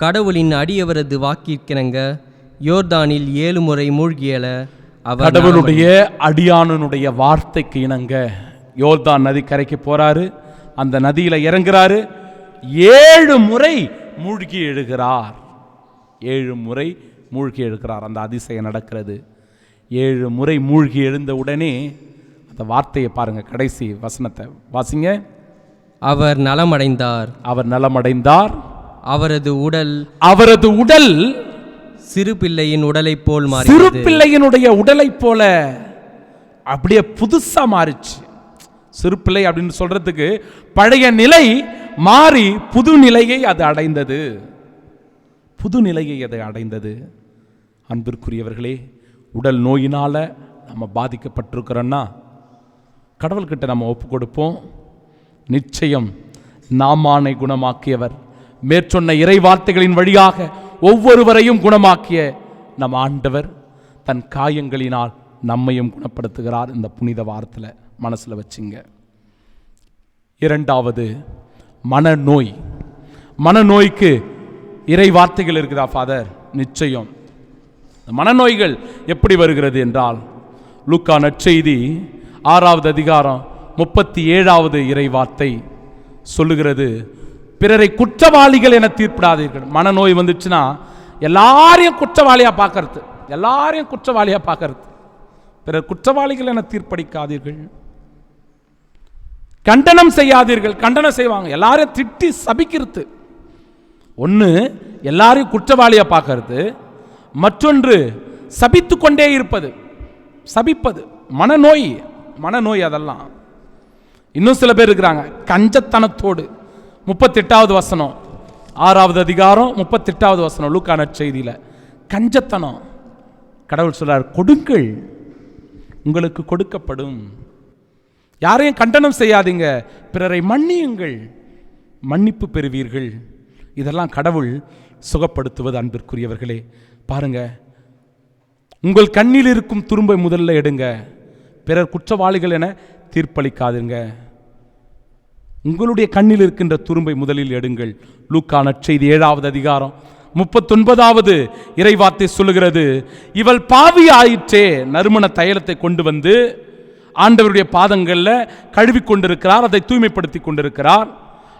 கடவுளின் அடியவரது வாக்கிற்கிணங்க யோர்தானில் 7 முறை மூழ்கியல அவர் கடவுளுடைய அடியானுடைய வார்த்தைக்கு இணங்க யோர்தான் நதி கரைக்கு போறாரு. அந்த நதியில இறங்குறாரு. 7 முறை மூழ்கி எழுகிறார். 7 முறை மூழ்கி எழுகிறார். அந்த அதிசயம் நடக்கிறது. 7 முறை மூழ்கி எழுந்த உடனே அந்த வார்த்தையை பாருங்க, கடைசி வசனத்தை வாசிங்க. அவர் நலமடைந்தார். அவரது உடல் சிறு பிள்ளையின் உடலை போல் மாறி, சிறு பிள்ளையினுடைய உடலை போல அப்படியே புதுசா மாறிச்சு. சிறு பிள்ளை அப்படின்னு சொல்றதுக்கு பழைய நிலை மாறி புது நிலையை அது அடைந்தது. அன்பிற்குரியவர்களே, உடல் நோயினால நம்ம பாதிக்கப்பட்டிருக்கிறோன்னா கடவுள்கிட்ட நம்ம ஒப்பு கொடுப்போம். நிச்சயம் நாமானை குணமாக்கியவர், மேற்சொன்ன இறை வார்த்தைகளின் வழியாக ஒவ்வொருவரையும் குணமாக்கிய நம் ஆண்டவர் தன் காயங்களினால் நம்மையும் குணப்படுத்துகிறார். இந்த புனித வாரத்தில் மனசில் வச்சுங்க. 2வது மனநோய்க்கு இறை வார்த்தைகள் இருக்குதா ஃபாதர்? நிச்சயம். மனநோய்கள் எப்படி வருகிறது என்றால், லூக்கா நற்செய்தி 6வது அதிகாரம் 37வது இறை வார்த்தை சொல்லுகிறது, பிறரை குற்றவாளிகள் என தீர்ப்பிடாதீர்கள். மனநோய் வந்துச்சுன்னா எல்லாரையும் குற்றவாளியா பார்க்கறது, பிறர் குற்றவாளிகள் என தீர்ப்பளிக்காதீர்கள். கண்டனம் செய்யாதீர்கள். கண்டனம் செய்வாங்க, எல்லாரையும் திட்டி சபிக்கிறது. ஒன்று எல்லாரையும் குற்றவாளியா பார்க்கறது, மற்றொன்று சபித்து கொண்டே இருப்பது, சபிப்பது. மனநோய் மனநோய் அதெல்லாம். இன்னும் சில பேர் இருக்கிறாங்க கஞ்சத்தனத்தோடு. 38வது வசனம், 6வது அதிகாரம் 38வது வசனம் லூக்கா நற்செய்தியில. கஞ்சத்தனம். கடவுள் சொல்றார், கொடுங்கள் உங்களுக்கு கொடுக்கப்படும். யாரையும் கண்டனம் செய்யாதீங்க, பிறரை மன்னியுங்கள் மன்னிப்பு பெறுவீர்கள். இதெல்லாம் கடவுள் சுகப்படுத்துவது. அன்பிற்குரியவர்களே பாருங்க, உங்கள் கண்ணில் இருக்கும் துரும்பை முதல்ல எடுங்க, பிறர் குற்றவாளிகள் என தீர்ப்பளிக்காதுங்க. உங்களுடைய கண்ணில் இருக்கின்ற துரும்பை முதலில் எடுங்கள். லூக்கா நற்செய்தி 7வது அதிகாரம் 39வது இறைவார்த்தை சொல்லுகிறது, இவள் பாவி ஆயிற்றே. நறுமண தைலத்தை கொண்டு வந்து ஆண்டவருடைய பாதங்களில் கழுவி கொண்டிருக்கிறார், அதை தூய்மைப்படுத்தி கொண்டிருக்கிறார்.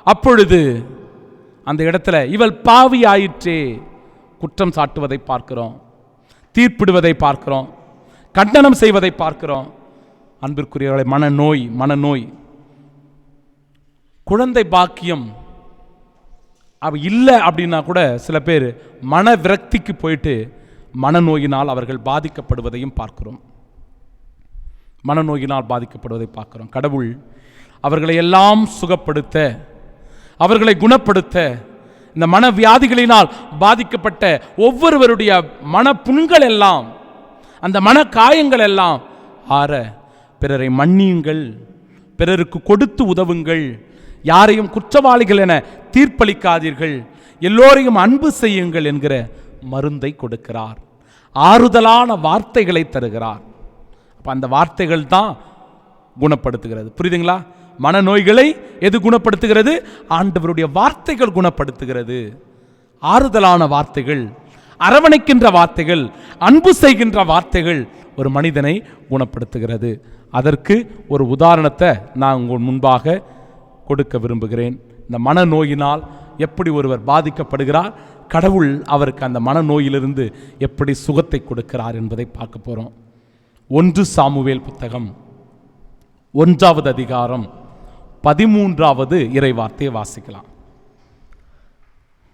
அப்பொழுது அந்த இடத்துல இவள் பாவி ஆயிற்றே குற்றம் சாட்டுவதை பார்க்கிறோம், தீர்ப்பிடுவதை பார்க்கிறோம், கண்டனம் செய்வதை பார்க்கிறோம். அன்பிற்குரியவர்களை, மனநோய் மனநோய். குழந்தை பாக்கியம் அவ இல்லை அப்படின்னா கூட சில பேர் மன விரக்திக்கு போயிட்டு மனநோயினால் அவர்கள் பாதிக்கப்படுவதையும் பார்க்கிறோம். மனநோயினால் பாதிக்கப்படுவதை பார்க்கிறோம். கடவுள் அவர்களை எல்லாம் சுகப்படுத்த, அவர்களை குணப்படுத்த, இந்த மனவியாதிகளினால் பாதிக்கப்பட்ட ஒவ்வொருவருடைய மனப்புண்கள் எல்லாம், அந்த மன காயங்கள் எல்லாம் ஆற, பிறரை மன்னியுங்கள், பிறருக்கு கொடுத்து உதவுங்கள், யாரையும் குற்றவாளிகள் என தீர்ப்பளிக்காதீர்கள், எல்லோரையும் அன்பு செய்யுங்கள் என்கிற மருந்தை கொடுக்கிறார். ஆறுதலான வார்த்தைகளை தருகிறார். அப்ப அந்த வார்த்தைகள் தான் குணப்படுத்துகிறது. புரியுதுங்களா? மனநோய்களை எது குணப்படுத்துகிறது? ஆண்டவருடைய வார்த்தைகள் குணப்படுத்துகிறது. ஆறுதலான வார்த்தைகள், அரவணைக்கின்ற வார்த்தைகள், அன்பு செய்கின்ற வார்த்தைகள் ஒரு மனிதனை குணப்படுத்துகிறது. அதற்கு ஒரு உதாரணத்தை நான் உங்கள் முன்பாக கொடுக்க விரும்புகிறேன். இந்த மனநோயினால் எப்படி ஒருவர் பாதிக்கப்படுகிறார், கடவுள் அவருக்கு அந்த மனநோயிலிருந்து எப்படி சுகத்தை கொடுக்கிறார் என்பதை பார்க்க போறோம். 1 சாமுவேல் புத்தகம் 1வது அதிகாரம் 13வது இறைவார்த்தையை வாசிக்கலாம்.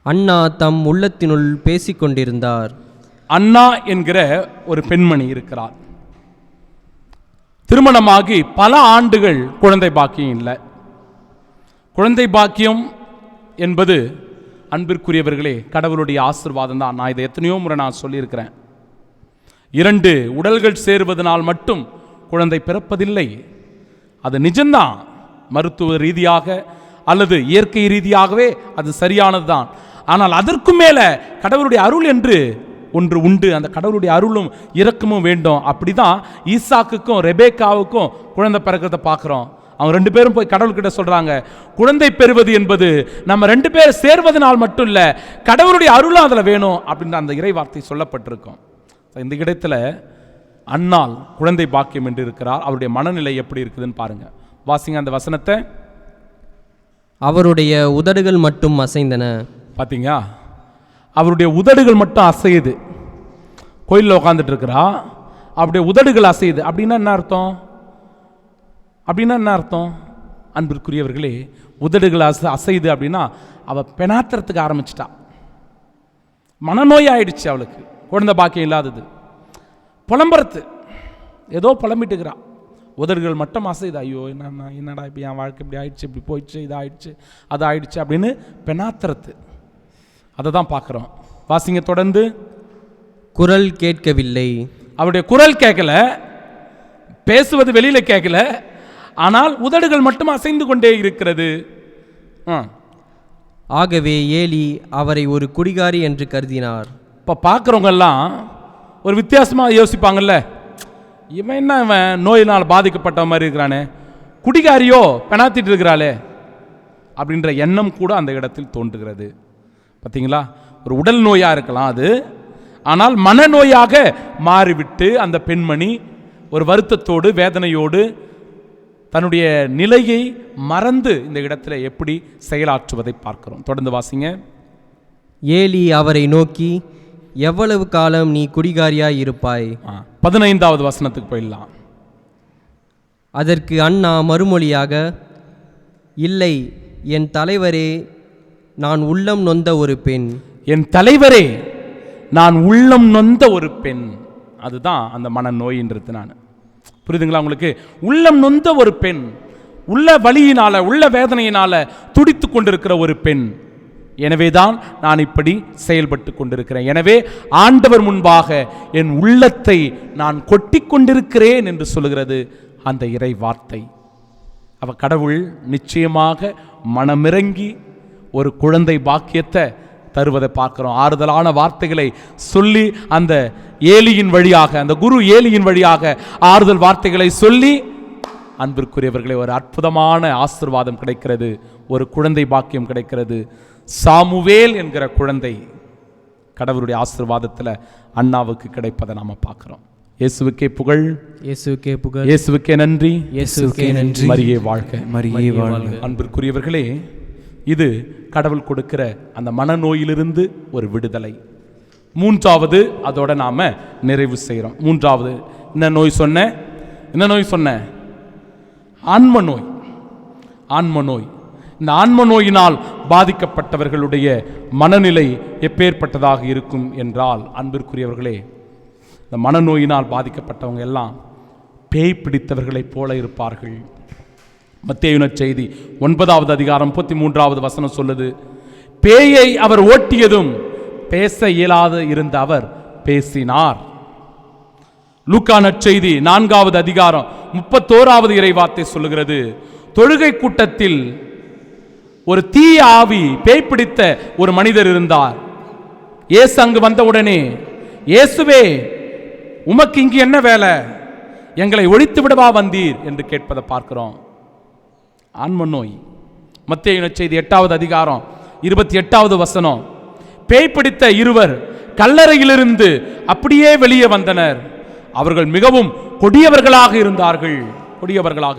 அண்ணா தம் உள்ளத்தினுள் பேசிக்கொண்டிருந்தார். அண்ணா என்கிற ஒரு பெண்மணி இருக்கிறார். திருமணமாகி பல ஆண்டுகள் குழந்தை பாக்கியம் இல்லை. குழந்தை பாக்கியம் என்பது அன்பிற்குரியவர்களே கடவுளுடைய ஆசீர்வாதம் தான். நான் இதை எத்தனையோ முறை நான் சொல்லியிருக்கிறேன். 2 உடல்கள் சேருவதனால் மட்டும் குழந்தை பிறப்பதில்லை. அது நிஜம்தான். மருத்துவ ரீதியாக அல்லது இயற்கை ரீதியாகவே அது சரியானது தான். ஆனால் அதற்கு மேல கடவுளுடைய அருள் என்று ஒன்று உண்டு. அந்த கடவுளுடைய அருளும் இரக்கமும் வேண்டும். அப்படிதான் ஈசாக்குக்கும் ரெபேக்காவுக்கும் குழந்தை பிறக்கிறத பார்க்கிறோம். அவங்க 2 பேரும் போய் கடவுள்கிட்ட சொல்றாங்க, குழந்தை பெறுவது என்பது நம்ம 2 பேர் சேர்வதனால் மட்டும் இல்ல, கடவுளுடைய அருளும் அதுல வேணும் அப்படின்ற அந்த இறை வார்த்தை சொல்லப்பட்டிருக்கும். இந்த இடத்துல அன்னாள் குழந்தை பாக்கியம் என்று இருக்கிறார். அவருடைய மனநிலை எப்படி இருக்குதுன்னு பாருங்க. வாசிங்க அந்த வசனத்தை. அவருடைய உதடுகள் மட்டும் அசைந்தன. பார்த்தீங்க, அவருடைய உதடுகள் மட்டும் அசையுது. கோயிலில் உட்காந்துட்டு இருக்கிறா, அவருடைய உதடுகள் அசையுது. அப்படின்னா என்ன அர்த்தம்? அன்பிற்குரியவர்களே, உதடுகள் அசையுது அப்படின்னா அவ பெணாத்திரத்துக்கு ஆரம்பிச்சிட்டா. மனநோய் ஆயிடுச்சு அவளுக்கு, குழந்தை பாக்கியம் இல்லாதது. புலம்புறது, ஏதோ புலம்பிட்டுக்கிறா. உதடுகள் மட்டும் அசையுது. ஐயோ என்னடா இப்போ என் வாழ்க்கை இப்படி ஆயிடுச்சு, இப்படி போயிடுச்சு, இது ஆயிடுச்சு, அது ஆயிடுச்சு அப்படின்னு பெணாத்திரத்து. அதை தான் பார்க்குறோம். வாசிங்க தொடர்ந்து. குரல் கேட்கவில்லை. அவருடைய குரல் கேட்கல, பேசுவது வெளியில கேட்கல, ஆனால் உதடுகள் மட்டும் அசைந்து கொண்டே இருக்கிறது. ஆகவே ஏலி அவரை ஒரு குடிகாரி என்று கருதினார். இப்போ பார்க்குறவங்க எல்லாம் ஒரு வித்தியாசமாக யோசிப்பாங்கல்ல, இவன் என்ன இவன் நோயினால் பாதிக்கப்பட்ட மாதிரி இருக்கிறானே, குடிகாரியோ பெணாத்திட்டு இருக்கிறாளே அப்படின்ற எண்ணம் கூட அந்த இடத்தில் தோன்றுகிறது. பார்த்தீங்களா? ஒரு உடல் நோயாக இருக்கலாம் அது, ஆனால் மனநோயாக மாறிவிட்டு அந்த பெண்மணி ஒரு வருத்தத்தோடு வேதனையோடு தன்னுடைய நிலையை மறந்து இந்த இடத்துல எப்படி செயலாற்றுவதை பார்க்கிறோம். தொடர்ந்து வாசிங்க. ஏலி அவரை நோக்கி, எவ்வளவு காலம் நீ குடிகாரியாய் இருப்பாய்? 15வது வசனத்துக்கு போயிடலாம். அதற்கு அண்ணா மறுமொழியாக, இல்லை, என் தலைவரே, நான் உள்ளம் நொந்த ஒரு பெண். என் தலைவரே, நான் உள்ளம் நொந்த ஒரு பெண். அதுதான் அந்த மனநோயின்றது. நான் புரியுதுங்களா உங்களுக்கு? உள்ளம் நொந்த ஒரு பெண், உள்ள வலியினால உள்ள வேதனையினால துடித்து கொண்டிருக்கிற ஒரு பெண். எனவேதான் நான் இப்படி செயல்பட்டு கொண்டிருக்கிறேன். எனவே ஆண்டவர் முன்பாக என் உள்ளத்தை நான் கொட்டி கொண்டிருக்கிறேன் என்று சொல்லுகிறது அந்த இறை வார்த்தை. அவ கடவுள் நிச்சயமாக மனமிறங்கி ஒரு குழந்தை பாக்கியத்தை தருவதை பார்க்கிறோம். ஆறுதலான வார்த்தைகளை சொல்லி அந்த ஏலியின் வழியாக, அந்த குரு ஏலியின் வழியாக ஆறுதல் வார்த்தைகளை சொல்லி, அன்பிற்குரியவர்களே, ஒரு அற்புதமான ஆசீர்வாதம் கிடைக்கிறது, ஒரு குழந்தை பாக்கியம் கிடைக்கிறது. சாமுவேல் என்கிற குழந்தை கடவுளுடைய ஆசீர்வாதத்தில் அண்ணாவுக்கு கிடைப்பதை நாம பார்க்கிறோம். இயேசுவுக்கே புகழ், இயேசுவுக்கே புகழ், இயேசுவுக்கே நன்றி, இயேசுவுக்கே நன்றி. மரியே வாழ்க, மரியே வாழ்க. அன்பிற்குரியவர்களே, இது கடவுள் கொடுக்கிற அந்த மனநோயிலிருந்து ஒரு விடுதலை. மூன்றாவது அதோட நாம நிறைவு செய்கிறோம். மூன்றாவது என்ன நோய் சொன்ன? ஆன்ம நோய். ஆன்ம நோய். இந்த ஆன்ம நோயினால் பாதிக்கப்பட்டவர்களுடைய மனநிலை எப்பேற்பட்டதாக இருக்கும் என்றால், அன்பிற்குரியவர்களே, இந்த மனநோயினால் பாதிக்கப்பட்டவங்க எல்லாம் பேய் பிடித்தவர்களைப் போல இருப்பார்கள். மத்தேயு நற்செய்தி 9வது அதிகாரம் 33வது வசனம் சொல்லுது, பேயை அவர் ஓட்டியதும் பேச இயலாது இருந்த அவர் பேசினார். லூக்கா நற்செய்தி 4வது அதிகாரம் 31வது இறைவார்த்தை சொல்லுகிறது, தொழுகை கூட்டத்தில் ஒரு தீய ஆவி பேய் பிடித்த ஒரு மனிதர் இருந்தார். இயேசு அங்கு வந்தவுடனே, இயேசுவே, உமக்கு இங்கு என்ன வேலை? எங்களை ஒழித்து விடவா வந்தீர் என்று கேட்பதை பார்க்கிறோம். ஆன்ம நோய். மத்தேயு நற்செய்தி 8வது அதிகாரம் 28வது வசனம், பேய் பிடித்த இருவர் கல்லறையிலிருந்து அப்படியே வெளியே வந்தனர். அவர்கள் மிகவும் கொடியவர்களாக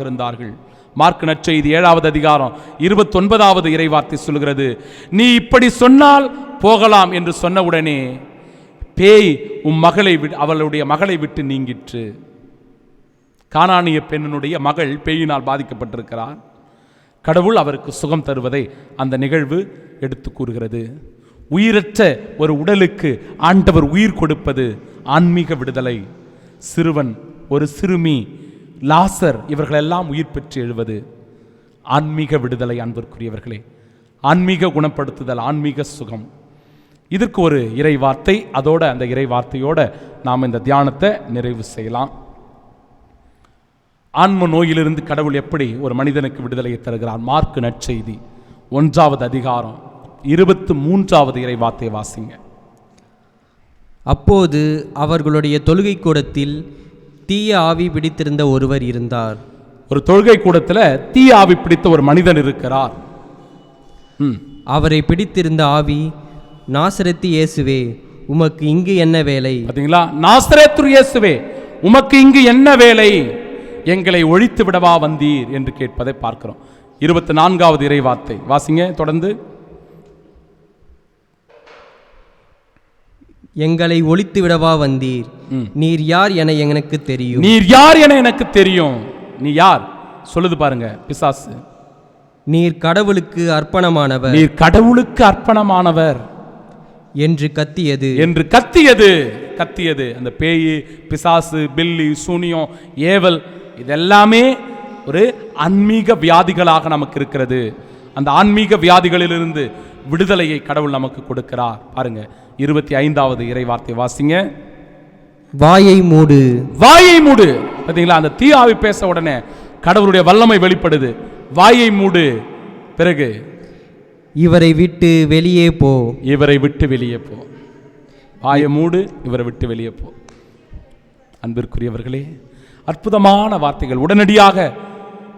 இருந்தார்கள். மார்க் நற்செய்தி 7வது அதிகாரம் 29வது இறைவார்த்தை சொல்கிறது, நீ இப்படி சொன்னால் போகலாம் என்று சொன்னவுடனே பேய் அவளுடைய மகளை விட்டு நீங்கிற்று. கானானிய பெண்ணினுடைய மகள் பேயினால் பாதிக்கப்பட்டிருக்கிறார். கடவுள் அவருக்கு சுகம் தருவதை அந்த நிகழ்வு எடுத்து கூறுகிறது. உயிரற்ற ஒரு உடலுக்கு ஆண்டவர் உயிர் கொடுப்பது ஆன்மீக விடுதலை. சிறுவன், ஒரு சிறுமி, லாசர், இவர்களெல்லாம் உயிர் பெற்று எழுவது ஆன்மீக விடுதலை. அன்பிற்குரியவர்களே, ஆன்மீக குணப்படுத்துதல், ஆன்மீக சுகம். இதற்கு ஒரு இறை வார்த்தை, அதோட அந்த இறை வார்த்தையோட நாம் இந்த தியானத்தை நிறைவு செய்யலாம். ஆன்ம நோயிலிருந்து கடவுள் எப்படி ஒரு மனிதனுக்கு விடுதலையை தருகிறார்? மார்க் நற்செய்தி 1வது அதிகாரம் 23வது இறை வார்த்தையை வாசிங்க. அப்போது அவர்களுடைய தொழுகை கூடத்தில் தீய ஆவி பிடித்திருந்த ஒருவர் இருந்தார். ஒரு தொழுகை கூடத்தில் தீய ஆவி பிடித்த ஒரு மனிதன் இருக்கிறார். அவரை பிடித்திருந்த ஆவி, நாசரேத்து இயேசுவே, உமக்கு இங்கு என்ன வேலை? பார்த்தீங்களா? நாசரேத்து இயேசுவே, உமக்கு இங்கு என்ன வேலை? எங்களை ஒழித்து விடவா வந்தீர் என்று கேட்பதை பார்க்கிறோம். 24வது இறை வார்த்தை வாசிங்க தொடர்ந்து. எங்களை ஒழித்து விடவா வந்தீர்? நீர் யார் என எனக்கு தெரியும். நீர் யார் என எனக்கு தெரியும். நீ யார் சொல்லுது பாருங்க பிசாசு. நீர் கடவுளுக்கு அர்ப்பணமானவர். நீர் கடவுளுக்கு அர்ப்பணமானவர் என்று கத்தியது. அந்த பேய், பிசாசு, பில்லி, சூனியம், ஏவல், இதெல்லாமே ஒரு ஆன்மீக வியாதிகளாக நமக்கு இருக்கிறது. அந்த ஆன்மீக வியாதிகளிலிருந்து விடுதலையை கடவுள் நமக்கு கொடுக்கிறார். பாருங்க 25வது இறை வார்த்தை வாசிங்க. வாயை மூடு. பார்த்தீங்களா? அந்த தீயாவி பேச உடனே கடவுளுடைய வல்லமை வெளிப்படுது. வாயை மூடு. பிறகு இவரை விட்டு வெளியே போ. வாயை மூடு, இவரை விட்டு வெளியே போ. அன்பிற்குரியவர்களே, அற்புதமான வார்த்தைகள். உடனடியாக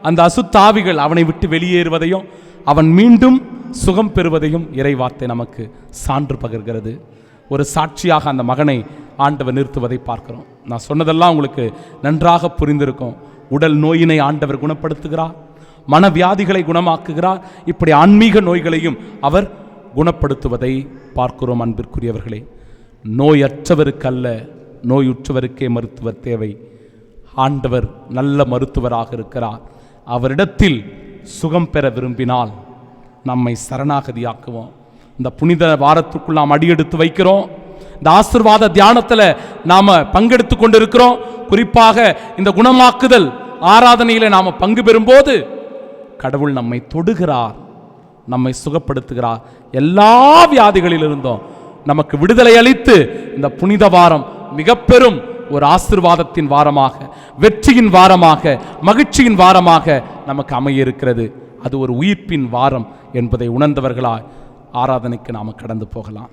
அந்த அசுத்தாவிகள் அவனை விட்டு வெளியேறுவதையும் அவன் மீண்டும் சுகம் பெறுவதையும் இறை வார்த்தை நமக்கு சான்று பகர்கிறது. ஒரு சாட்சியாக அந்த மகனை ஆண்டவர் நிறுத்துவதை பார்க்கிறோம். நான் சொன்னதெல்லாம் உங்களுக்கு நன்றாக புரிந்திருக்கும். உடல் நோயினை ஆண்டவர் குணப்படுத்துகிறார், மனவியாதிகளை குணமாக்குகிறார். இப்படி ஆன்மீக நோய்களையும் அவர் குணப்படுத்துவதை பார்க்கிறோம். அன்பிற்குரியவர்களே, நோயற்றவருக்கல்ல, நோயுற்றவருக்கே மருத்துவர் தேவை. ஆண்டவர் நல்ல மருத்துவராக இருக்கிறார். அவரிடத்தில் சுகம் பெற விரும்பினால் நம்மை சரணாகதியாக்குவோம். இந்த புனித வாரத்துக்குள் நாம் அடியெடுத்து வைக்கிறோம். இந்த ஆசீர்வாத தியானத்துல நாம பங்கெடுத்து கொண்டிருக்கிறோம். குறிப்பாக இந்த குணமாக்குதல் ஆராதனையில நாம பங்கு பெறும்போது கடவுள் நம்மை தொடுகிறார், நம்மை சுகப்படுத்துகிறார். எல்லா வியாதிகளிலிருந்தும் நமக்கு விடுதலை அளித்து இந்த புனித வாரம் மிக பெரும் ஒரு ஆசீர்வாதத்தின் வாரமாக, வெற்றியின் வாரமாக, மகிழ்ச்சியின் வாரமாக நமக்கு அமைய இருக்கிறது. அது ஒரு உயிர்ப்பின் வாரம் என்பதை உணர்ந்தவர்களாய் ஆராதனைக்கு நாம கடந்து போகலாம்.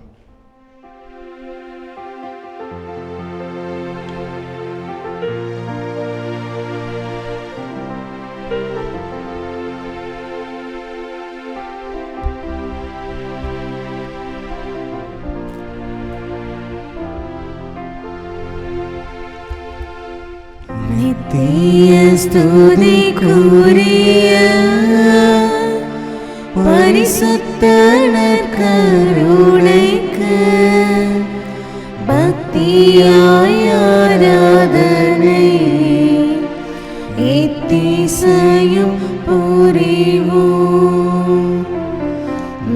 நித்திய ஸ்துதிக்குரிய பரிசுத்த நற்கருணைக்கு பக்தியாய் ஆராதனை எத்திசையும் புரிவோம்.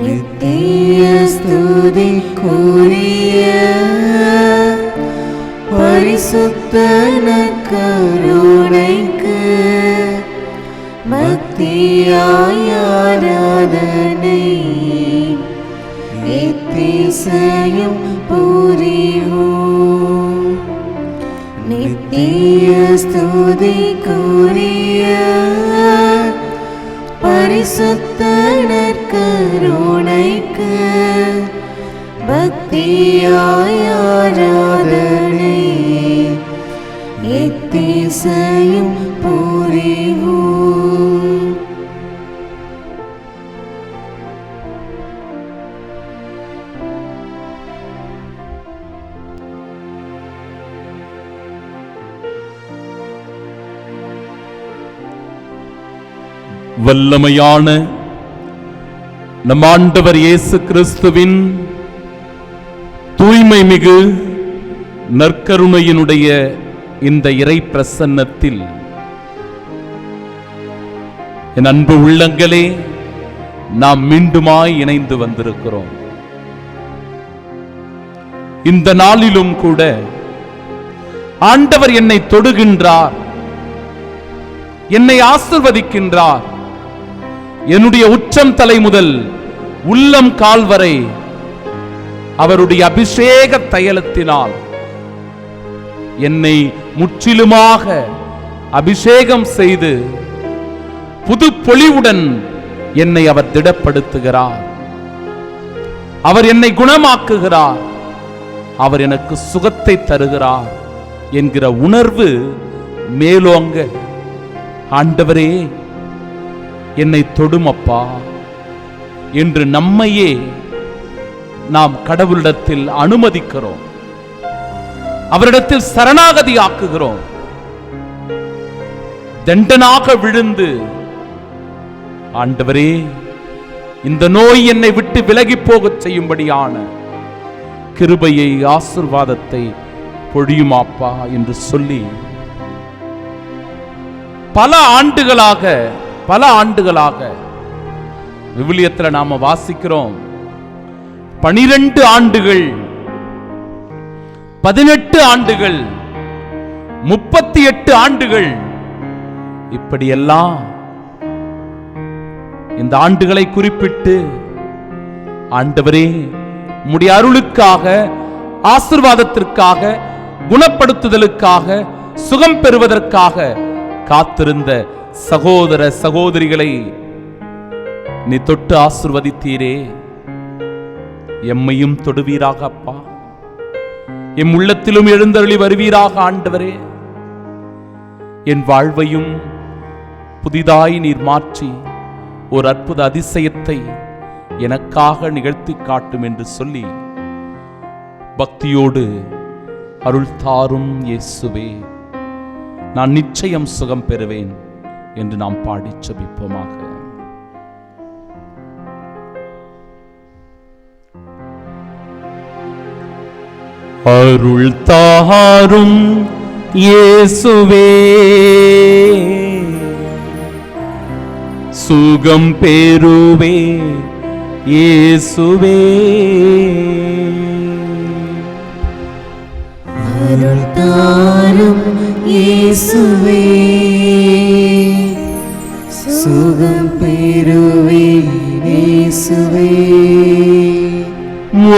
நித்திய ஸ்துதிக்குரிய பரிசுத்த நற்கருணைக்கு பக்தியாய் ஆராதனை எத்திசையும் புரிவோம். நித்திய ஸ்துதிக்குரிய பரிசுத்த நற்கருணைக்கு பக்தியாய் ஆராதனை எத்திசையும் புரிவோம். வல்லமையான நம் ஆண்டவர் இயேசு கிறிஸ்துவின் தூய்மை மிகு நற்கருணையினுடைய இந்த இறை பிரசன்னத்தில் என் அன்பு உள்ளங்களே, நாம் மீண்டுமாய் இணைந்து வந்திருக்கிறோம். இந்த நாளிலும் கூட ஆண்டவர் என்னை தொடுகின்றார், என்னை ஆசீர்வதிக்கின்றார். என்னுடைய உச்சம் தலை முதல் உள்ளம் கால் வரை அவருடைய அபிஷேக தைலத்தினால் என்னை முற்றிலுமாக அபிஷேகம் செய்து புது பொலிவுடன் என்னை அவர் திடப்படுத்துகிறார். அவர் என்னை குணமாக்குகிறார், அவர் எனக்கு சுகத்தை தருகிறார் என்கிற உணர்வு மேலோங்க, ஆண்டவரே என்னை தொடுமப்பா என்று நம்மையே நாம் கடவுளிடத்தில் அனுமதிக்கிறோம், அவரிடத்தில் சரணாகதி ஆக்குகிறோம். தண்டனாக விழுந்து, ஆண்டவரே இந்த நோய் என்னை விட்டு விலகி போகச் செய்யும்படியான கிருபையை, ஆசீர்வாதத்தை பொழியுமாப்பா என்று சொல்லி பல ஆண்டுகளாக விவிலியத்தில் நாம வாசிக்கிறோம். 12 ஆண்டுகள், 18 ஆண்டுகள், 38 ஆண்டுகள், இப்படியெல்லாம் இந்த ஆண்டுகளை குறிப்பிட்டு, ஆண்டவரே உம்முடைய அருளுக்காக, ஆசீர்வாதத்திற்காக, குணப்படுத்துதலுக்காக, சுகம் பெறுவதற்காக காத்திருந்த சகோதர சகோதரிகளை நீ தொட்டு ஆசீர்வதித்தீரே. எம்மையும் தொடுவீராக அப்பா, எம் உள்ளத்திலும் எழுந்தருளி வருவீராக ஆண்டவரே. என் வாழ்வையும் புதிதாய் நீர் மாற்றி ஒரு அற்புத அதிசயத்தை எனக்காக நிகழ்த்தி காட்டும் என்று சொல்லி பக்தியோடு அருள் தாரும் இயேசுவே, நான் நிச்சயம் சுகம் பெறுவேன் என்று நாம் பாடி ஜெபிப்போமாக. அருள் தாரும் இயேசுவே, சுகம் பெறுவே இயேசுவே, இயேசுவே சுகம் பெறுவேன் இயேசுவே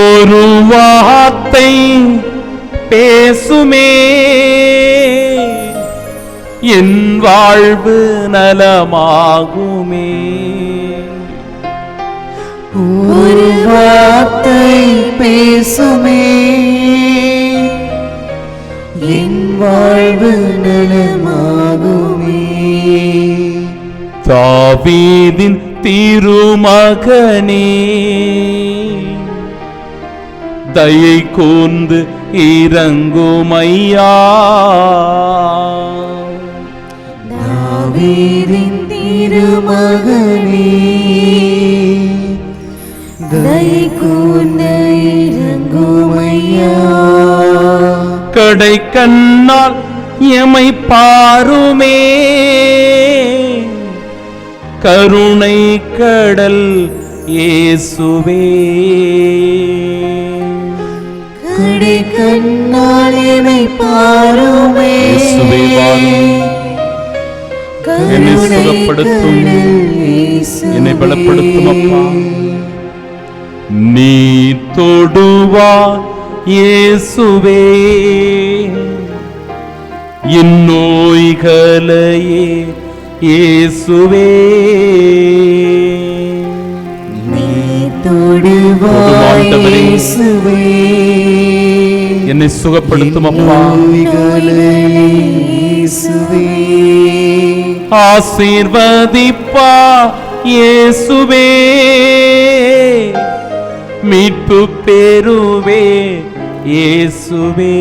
ஒரு வார்த்தை பேசுமே என் வாழ்வு நலமாகுமே. ஒரு வார்த்தை பேசுமே என் வாழ்வு நலமாகுமே. தாவீதின் திருமகனே தயை கூர்ந்து இறங்குமையா. தாவீதின் திருமகனே தயை கூர்ந்து இறங்குமையா. கடை கண்ணால் எமை பாருமே கருணை கடல் இயேசுவே. கடை கண்ணால் எமை பாருமே இயேசுவே வாரும். என்னை சுகப்படுத்தும், என்னை பலப்படுத்தும் அப்பா. நீ தொடுவா இயேசுவே என் நோய்களையே இயேசுவே. நீ தொடுவாய் இயேசுவே என்னை சுகப்படுத்தும் அப்பா. இயேசுவே ஆசீர்வதிப்பா இயேசுவே மீட்பு பெறுவே இயேசுவே.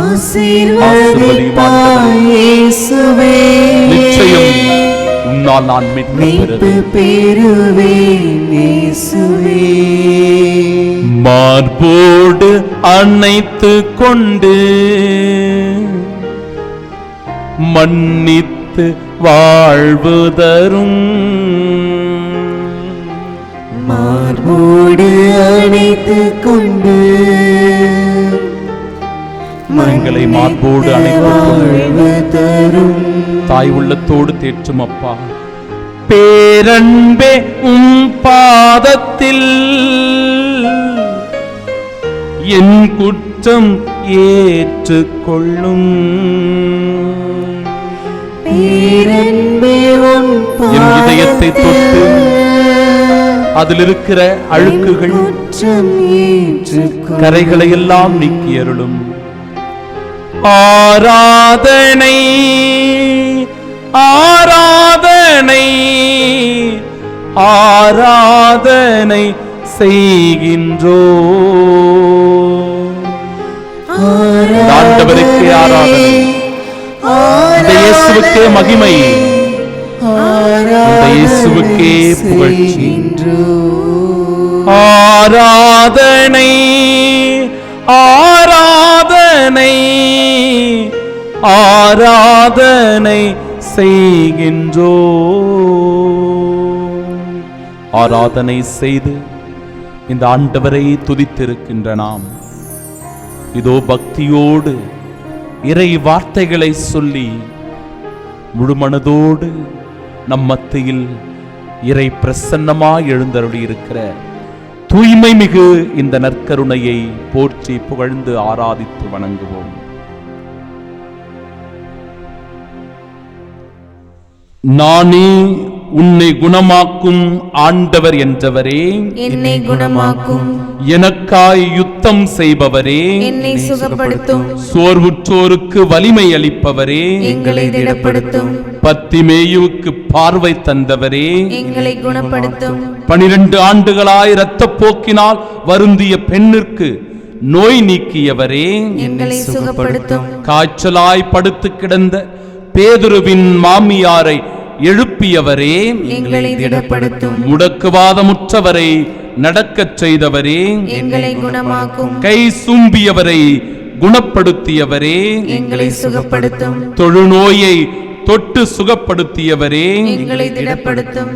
ஆசீர்வதிப்பாய் இயேசுவே நிச்சயம் உன்னால் நான் மீட்பு பெறுவேன் இயேசுவே. மார்போடு அணைத்து கொண்டு மன்னித்து வாழ்வு தரும். மார்போடு அணைத்து கொண்டு எங்களை மார்போடு வாழ்வு தரும். தாய் உள்ளத்தோடு தேற்றும் அப்பா. பேரன்பே உம் பாதத்தில் என் குற்றம் ஏற்றுக்கொள்ளும். பேரன்பே உன் என் இதயத்தை தொட்டு அதில் இருக்கிற அழுக்குகள் குற்றம் ஏற்றுக்கொள். கரைகளை எல்லாம் நீக்கி அருளும். ஆராதனை ஆராதனை ஆராதனை செய்கின்றோ. ஆண்டவருக்கே ஆராதனை, இந்த இயேசுவுக்கே மகிமை, இந்த இயேசுவுக்கே புகழ்ச்சி. ஆராதனை ஆராதனை ஆராதனை செய்கின்றோ. ஆராதனை செய்து இந்த ஆண்டவரை துதித்திருக்கின்ற நாம் இதோ பக்தியோடு இறை வார்த்தைகளை சொல்லி முழுமனதோடு நம் மத்தியில் இறை பிரசன்னமாய் எழுந்தருளி இருக்கிற தூய்மை மிகு இந்த நற்கருணையை போற்றி புகழ்ந்து ஆராதித்து வணங்குவோம். நானே உன்னை குணமாக்கும் ஆண்டவர் என்றவரே, என்னை குணமாக்கும். எனக்காய் யுத்தம் செய்பவரே, என்னை சுகப்படுத்தும். சோர்வுற்றோருக்கு வலிமை அளிப்பவரே, எங்களை திடப்படுத்தும். பத்திமேயுவுக்கு பார்வை தந்தவரே, எங்களை குணப்படுத்தும். 12 ஆண்டுகளாய் இரத்தப் போக்கினால் வருந்திய பெண்ணிற்கு நோய் நீக்கியவரே, எங்களை சுகப்படுத்தும். காய்ச்சலாய் படுத்து கிடந்த பேதுருவின் மாமியாரை எழுப்பியவரே, எங்களை திடப்படுத்தும். முடக்குவாதமுற்றவரை நடக்கச் செய்தவரே, எங்களை குணமாக்கும். கை சூம்பியவரை குணப்படுத்தியவரே, எங்களை சுகப்படுத்தும். தொழுநோயை தொட்டு சுகப்படுத்தியவரே, எங்களை திடப்படுத்தும்.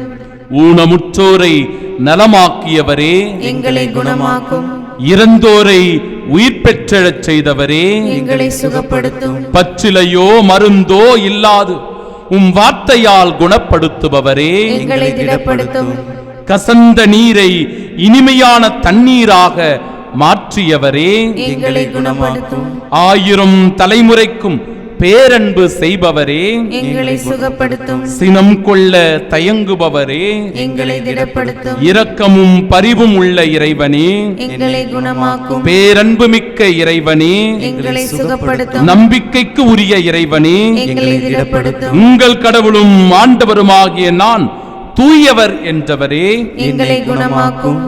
ஊனமுற்றோரை நலமாக்கியவரே, எங்களை குணமாக்கும். இறந்தோரை உயிர் பெற்றெழச் செய்தவரே, எங்களை சுகப்படுத்தும். பச்சிலையோ மருந்தோ இல்லாது உம் வார்த்தையால் குணப்படுத்துபவரே, எங்களை திடப்படுத்தும். கசந்த நீரை இனிமையான தண்ணீராக மாற்றியவரே, எங்களை குணப்படுத்தும். 1000 தலைமுறைக்கும் பேரன்பு செய்பவரே, எங்களை சுகப்படுத்தும். சினம் கொள்ள தயங்குபவரே, எங்களை திடப்படுத்தும். இரக்கமும் பரிவும் உள்ள இறைவனே, எங்களை குணமாக்கும். பேரன்பு மிக்க இறைவனே, எங்களை சுகப்படுத்தும். நம்பிக்கைக்கு உரிய இறைவனே, எங்களை திடப்படுத்தும். உங்கள் கடவுளும் ஆண்டவருமாகிய நான் தூயவர் என்றவரே, எங்களை குணமாக்கும்.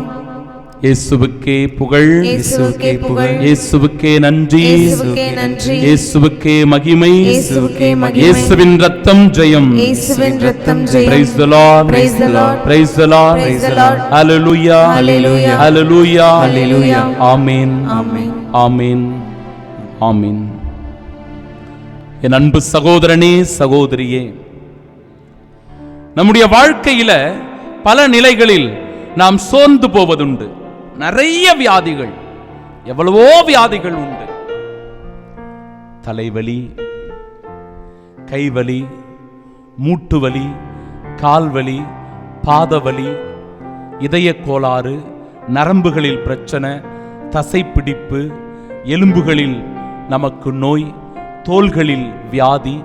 இயேசுவுக்கே புகழ், இயேசுவுக்கே புகழ். இயேசுவுக்கே நன்றி, இயேசுவுக்கே நன்றி. இயேசுவுக்கே மகிமை, இயேசுவுக்கே மகிமை. இயேசுவின் ரத்தம் ஜெயம். இயேசுவின் ரத்தம் ஜெயம். Praise the Lord, Praise the Lord. Praise the Lord, Praise the Lord. Hallelujah, Hallelujah. Hallelujah, Hallelujah. ஆமென், ஆமென். ஆமென், ஆமென். என் அன்பு சகோதரனே, சகோதரியே, நம்முடைய வாழ்க்கையில பல நிலைகளில் நாம் சோர்ந்து போவதுண்டு. நிறைய வியாதிகள், எவ்வளவோ வியாதிகள் உண்டு. தலைவலி, கைவலி, மூட்டுவலி, கால்வலி, பாதவலி, இதய கோளாறு, நரம்புகளில் பிரச்சனை, தசைப்பிடிப்பு, எலும்புகளில் நமக்கு நோய், தோள்களில் வியாதி,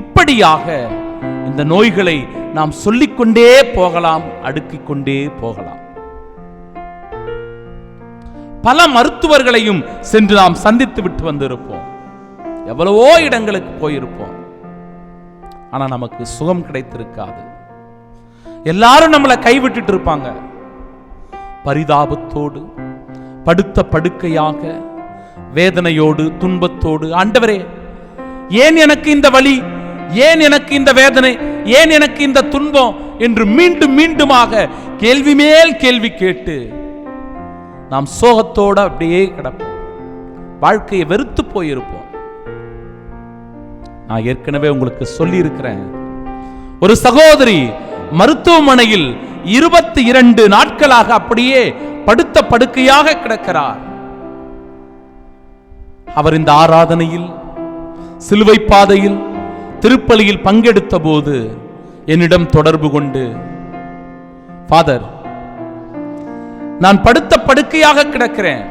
இப்படியாக இந்த நோய்களை நாம் சொல்லிக்கொண்டே போகலாம், அடுக்கிக் கொண்டே போகலாம். பல மருத்துவர்களையும் சென்று நாம் சந்தித்து விட்டு வந்திருப்போம். எவ்வளவோ இடங்களுக்கு போயிருப்போம். ஆனா நமக்கு சுகம் கிடைத்திருக்காது. எல்லாரும் நம்மளை கைவிட்டுட்டு இருப்பாங்க. பரிதாபத்தோடு, படுத்த படுக்கையாக, வேதனையோடு, துன்பத்தோடு, ஆண்டவரே ஏன் எனக்கு இந்த வலி, ஏன் எனக்கு இந்த வேதனை, ஏன் எனக்கு இந்த துன்பம் என்று மீண்டும் மீண்டுமாக கேள்வி மேல் கேள்வி கேட்டு நாம் சோகத்தோடு அப்படியே கிடப்போம். வாழ்க்கையை வெறுத்து போயிருப்போம். நான் ஏற்கனவே உங்களுக்கு சொல்லி இருக்கிறேன், ஒரு சகோதரி மருத்துவமனையில் 22 நாட்களாக அப்படியே படுத்த படுக்கையாக கிடக்கிறார். அவர் இந்த ஆராதனையில், சிலுவை பாதையில், திருப்பலியில் பங்கெடுத்த போது என்னிடம் தொடர்பு கொண்டு, ஃபாதர், நான் படுத்த படுக்கையாக கிடக்கிறேன்,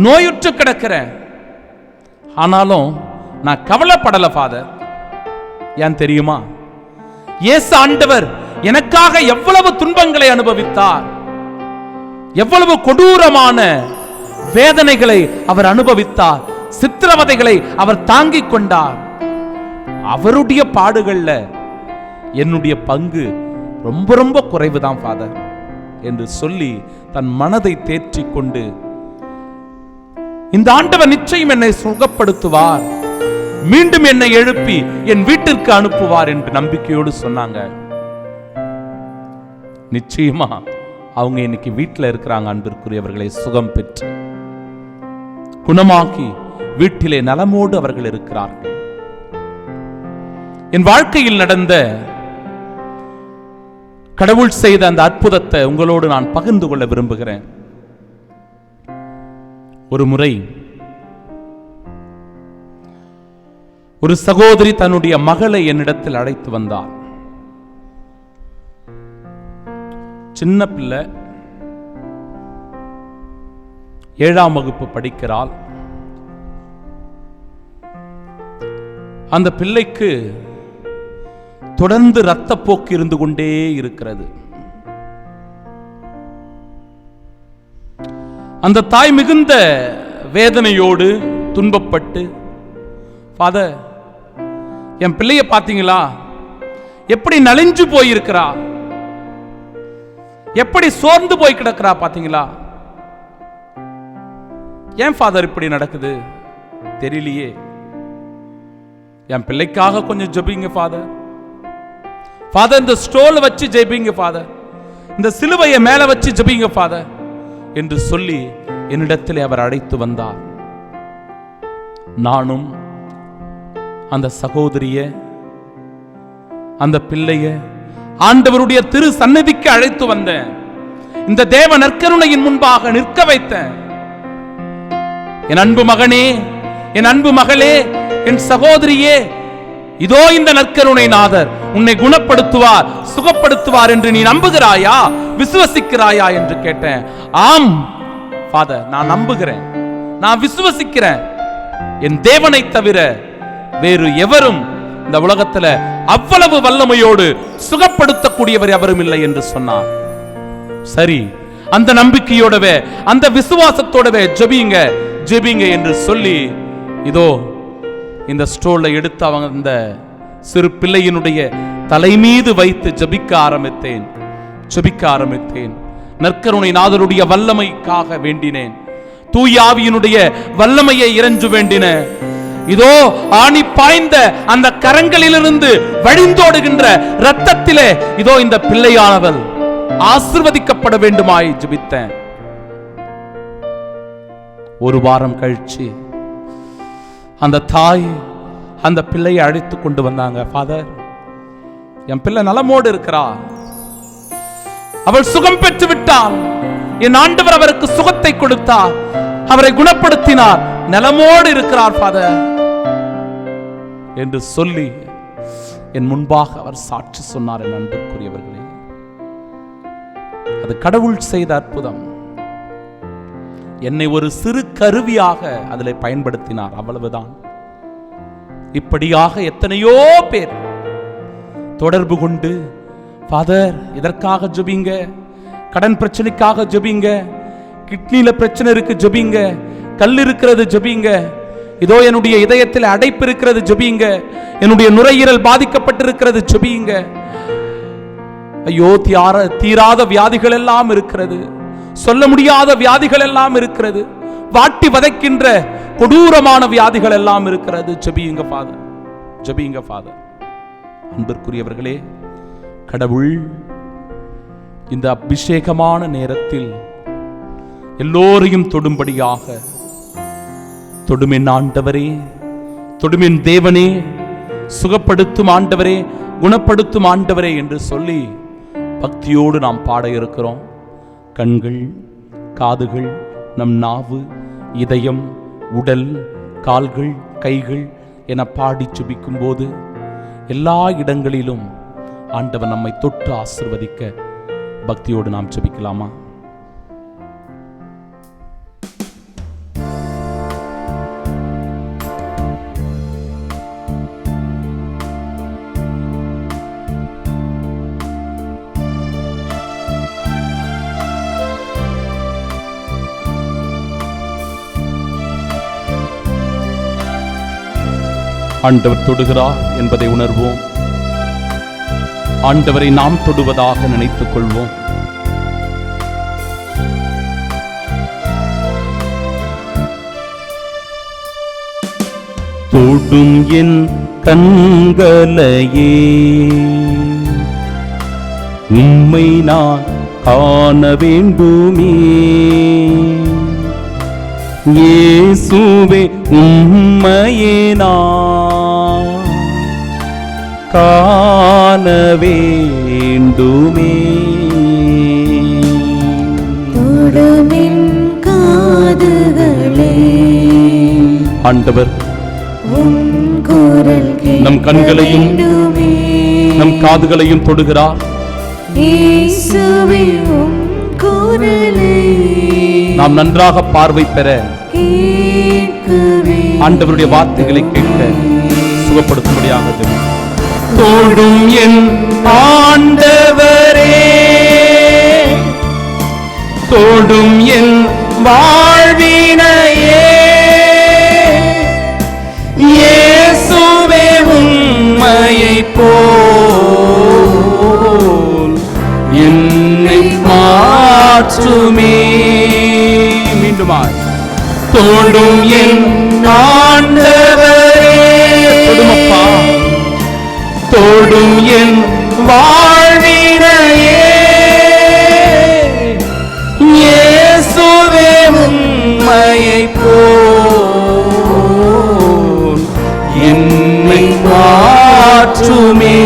நோயுற்று கிடக்கிறேன், ஆனாலும் நான் கவலைப்படல ஃபாதர். ஏன் தெரியுமா? இயேசு ஆண்டவர் எனக்காக எவ்வளவு துன்பங்களை அனுபவித்தார், எவ்வளவு கொடூரமான வேதனைகளை அவர் அனுபவித்தார், சித்திரவதைகளை அவர் தாங்கிக் கொண்டார். அவருடைய பாடுகள்ல என்னுடைய பங்கு ரொம்ப ரொம்ப குறைவுதான் ஃபாதர் என்று சொல்லி தன் மனதை தேற்றிக் கொண்டு, இந்த ஆண்டவர் நிச்சயம் என்னை சுகப்படுத்துவார், மீண்டும் என்னை எழுப்பி என் வீட்டிற்கு அனுப்புவார் என்று நம்பிக்கையோடு சொன்னாங்க. நிச்சயமா அவங்க இன்னைக்கு வீட்டில் இருக்கிறாங்க. அன்பிற்குரியவர்களை சுகம் பெற்று குணமாக்கி வீட்டிலே நலமோடு அவர்கள் இருக்கிறார்கள். என் வாழ்க்கையில் நடந்த, கடவுள் செய்த அந்த அற்புதத்தை உங்களோடு நான் பகிர்ந்து கொள்ள விரும்புகிறேன். ஒரு முறை ஒரு சகோதரி தன்னுடைய மகளை என்னிடத்தில் அழைத்து வந்தார். சின்ன பிள்ளை, 7ஆம் வகுப்பு படிக்கிறாள். அந்த பிள்ளைக்கு தொடர்ந்து இரத்தப்போக்கு இருந்து கொண்டே இருக்கிறது. அந்த தாய் மிகுந்த வேதனையோடு துன்பப்பட்டு, ஃபாதர், என் பிள்ளைய பாத்தீங்களா, எப்படி நலிஞ்சு போயிருக்கிறா, எப்படி சோர்ந்து போய் கிடக்கிறா பாத்தீங்களா? ஏன் ஃபாதர் இப்படி நடக்குது தெரியலையே. என் பிள்ளைக்காக கொஞ்சம் ஜெபிங்க ஃபாதர். ஃபாதர், இந்த ஸ்டோல் வச்சு ஜெபிங்க ஃபாதர், இந்த சிலுவையை மேல வச்சு ஜெபிங்க ஃபாதர் என்று சொல்லி என்னிடத்தில் அவர் அழைத்து வந்தார். நானும் அந்த சகோதரிய, அந்த பிள்ளைய ஆண்டவருடைய திரு சந்நிதிக்கு அழைத்து வந்தேன். இந்த தேவ நற்கருணையின் முன்பாக நிற்க வைத்தேன். என் அன்பு மகனே, என் அன்பு மகளே, என் சகோதரியே, இதோ இந்த நற்கருணை நாதர் உன்னை குணப்படுத்துவார், சுகப்படுத்துவார் என்று நீ நம்புகிறாயா, விசுவசிக்கிறாயா என்று கேட்டேன். ஆம் ஃபாதர், நான் நம்புகிறேன், நான் விசுவசிக்கிறேன். என் தேவனை தவிர வேறு எவரும் இந்த உலகத்துல அவ்வளவு வல்லமையோடு சுகப்படுத்தக்கூடியவர் எவரும் இல்லை என்று சொன்னார். சரி, அந்த நம்பிக்கையோடவே அந்த விசுவாசத்தோடவே ஜெபிங்க ஜெபிங்க என்று சொல்லி இதோ இந்த ஸ்டோல்ல எடுத்து அவங்க இந்த சிறு பிள்ளையினுடைய தலை மீது வைத்து ஜெபிக்க ஆரம்பித்தேன். நற்கருணை நாதருடைய வல்லமைக்காக வேண்டினேன். தூய ஆவியினுடைய வல்லமையை இறைஞ்சு வேண்டினேன். இதோ ஆணி பாய்ந்த அந்த கரங்களிலிருந்து வழிந்தோடுகின்ற இரத்தத்திலே இதோ இந்த பிள்ளையானவள் ஆசீர்வதிக்கப்பட வேண்டுமாய் ஜெபித்தேன். ஒரு வாரம் கழிச்சு அந்த தாய் அந்த பிள்ளையை அழைத்து கொண்டு வந்தாங்க. ஃபாதர், என் பிள்ளை நலமோடு இருக்கிறா, அவள் சுகம் பெற்று விட்டாள், என் ஆண்டவர் அவருக்கு சுகத்தை கொடுத்தார், அவரை குணப்படுத்தினார், நலமோடு இருக்கிறார் ஃபாதர் என்று சொல்லி என் முன்பாக அவர் சாட்சி சொன்னார். என் அன்புக்குரியவர்களே, அது கடவுள் செய்த அற்புதம். என்னை ஒரு சிறு கருவியாக அதில் பயன்படுத்தினார், அவ்வளவுதான். இப்படியாக எத்தனையோ பேர் தொடர்பு கொண்டு, ஃபாதர் இதற்காக ஜெபிங்க, கடன் பிரச்சனைக்காக ஜெபிங்க, கிட்னில பிரச்சனை இருக்கு ஜெபிங்க, கல் இருக்கிறது ஜெபிங்க, இதோ என்னுடைய இதயத்தில் அடைப்பு இருக்கிறது ஜெபிங்க, என்னுடைய நுரையீரல் பாதிக்கப்பட்டிருக்கிறது ஜெபிங்க, ஐயோ தீராத வியாதிகள் எல்லாம் இருக்கிறது, சொல்ல முடியாத வியாதிகள் எல்லாம் இருக்கிறது, வாட்டி வதைக்கின்ற கொடூரமான வியாதிகள் எல்லாம் இருக்கிறது, ஜெபியுங்க ஃபாதர், ஜெபியுங்க ஃபாதர். அன்பிற்குரியவர்களே, கடவுள் இந்த அபிஷேகமான நேரத்தில் எல்லோரையும் தொடும்படியாக, தொடுமின் ஆண்டவரே, தொடுமின் தேவனே, சுகப்படுத்தும் ஆண்டவரே, குணப்படுத்தும் ஆண்டவரே என்று சொல்லி பக்தியோடு நாம் பாட இருக்கிறோம். கண்கள், காதுகள், நம் நாவு, இதயம், உடல், கால்கள், கைகள் என பாடி ஜெபிக்கும் போது எல்லா இடங்களிலும் ஆண்டவர் நம்மை தொட்டு ஆசீர்வதிக்க பக்தியோடு நாம் ஜெபிக்கலாமா? ஆண்டவர் தொடுகிறார் என்பதை உணர்வோம். ஆண்டவரை நாம் தொடுவதாக நினைத்துக் கொள்வோம். தொடும் என் கண்களையே உம்மை நான் காண வேண்டுமே, இயேசுவே உம்மையே நான் காண வேண்டுமே. தொடுமின் காதுகளே, ஆண்டவர் உம் குரல் நம் கண்களையும் கேட்கவேண்டுமே. நம் காதுகளையும் தொடுகிறார். இயேசுவே உம் குரலை நாம் நன்றாக பார்வை பெற கேட்கவே ஆண்டவருடைய வார்த்தைகளை கேட்க சுகப்படுத்தும்படியாக ஜெபிக்கிறோம். தொடும் என் ஆண்டவரே, தொடும் என் வாழ்வினையே, இயேசுவே உம்மையை போல் என்னை மாற்றுமே. மீண்டுமாய் தொடும் என் ஆண்டவரே, தொடுமப்பா, தொடும் என் வாழ்வினையே, இயேசுவே உம்மையை போல் என்னை மாற்றுமே.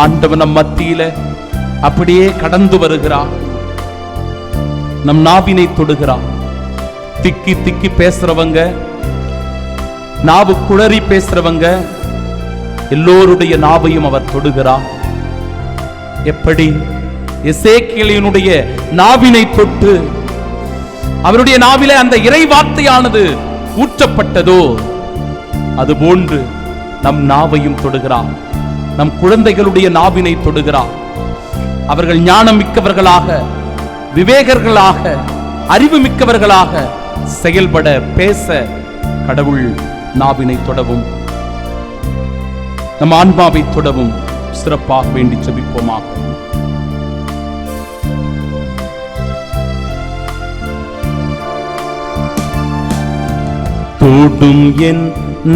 ஆண்டவன் நம் மத்தியில அப்படியே கடந்து வருகிறார், நம் நாவினை தொடுகிறார், திக்கி திக்கி பேசுறவங்க, நாவு குளறி பேசுறவங்க எல்லோருடைய நாவையும் அவர் தொடுகிறார். எப்படி எசேக்கியேலினுடைய நாவினை தொட்டு அவருடைய நாவிலே அந்த இறை வார்த்தையானது ஊற்றப்பட்டதோ அதுபோன்று நம் நாவையும் தொடுகிறார். நம் குழந்தைகளுடைய நாவினை தொடுகிறார். அவர்கள் ஞானம் மிக்கவர்களாக, விவேகர்களாக, அறிவு மிக்கவர்களாக செயல்பட, பேச கடவுள் நாவினை தொடவும், நம் ஆன்மாவை தொடவும் சிறப்பாக வேண்டி ஜெபிப்போமாக. தொடும் என்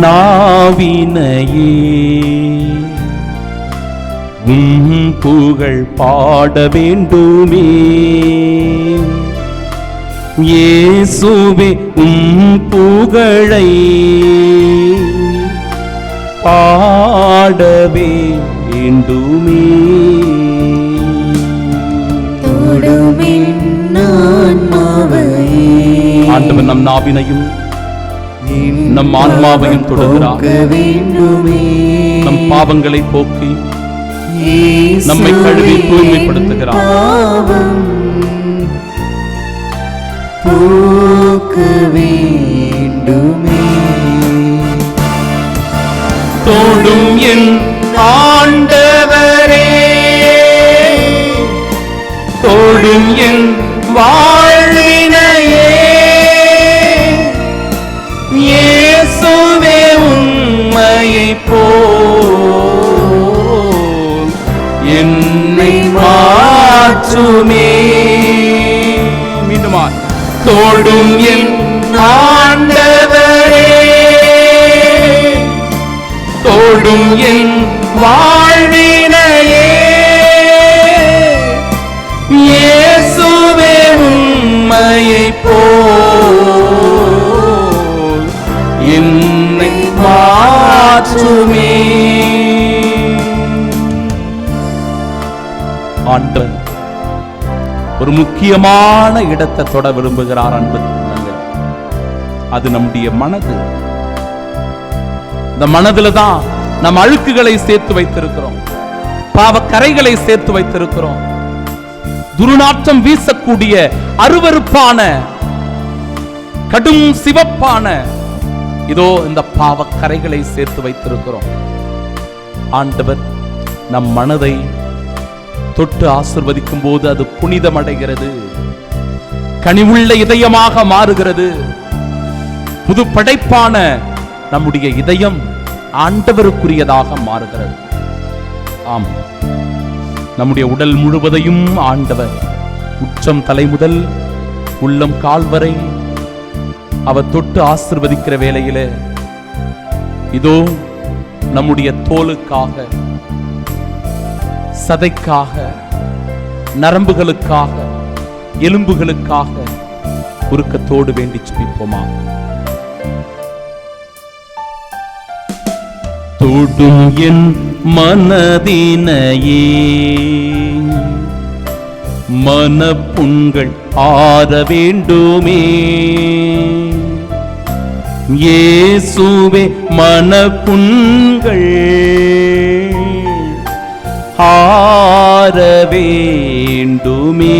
நாவினையே புகழ் பாட வேண்டுமே, இயேசுவே புகழை பாட வேண்டுமே. ஆண்டவர் நம் நாவினையும் நம் ஆன்மாவையும் தொடுகிறார். நம் பாவங்களை போக்கி நம்மை கழுவி தூய்மைப்படுத்துகிறார். தொடும் என் ஆண்டவரே, தொடும் என் வாழ்வினையே, இயேசுவே உம்மையை போல் என்னை மாற்றுமே. மீண்டுமா, தொடும் என் ஆண்டவரே, தொடும் என் வாழ்வினையே, இயேசுவே உம்மையை போல் என்னை மாற்றுமே. ஆண்டவர் ஒரு முக்கியமான இடத்தை தொட விரும்புகிறார். அன்பு உள்ளங்கள், அது நம்முடைய மனது. இந்த மனதுல தான் நம் அழுக்குகளை சேர்த்து வைத்திருக்கிறோம், பாவக்கரைகளை சேர்த்து வைத்திருக்கிறோம், துர்நாற்றம் வீசக்கூடிய அருவருப்பான கடும் சிவப்பான இதோ இந்த பாவக்கரைகளை சேர்த்து வைத்திருக்கிறோம். ஆண்டவர் நம் மனதை தொட்டு ஆசிர்வதிக்கும் போது அது புனிதமடைகிறது, கனிவுள்ள இதயமாக மாறுகிறது. புது படைப்பான நம்முடைய இதயம் ஆண்டவருக்குரியதாக மாறுகிறது. ஆம், நம்முடைய உடல் முழுவதையும் ஆண்டவர் உச்சம் தலை முதல் உள்ளம் கால் வரை அவர் தொட்டு ஆசிர்வதிக்கிற வேளையிலே இதோ நம்முடைய தோலுக்காக, சதைக்காக, நரம்புகளுக்காக, எலும்புகளுக்காக உருக்கத்தோடு வேண்டி ஜெபிப்போமா. தொடும் என் மனதினையே, மனப்புண்கள் ஆற வேண்டுமே, இயேசுவே மனப்புண்கள் ஆற வேண்டுமே.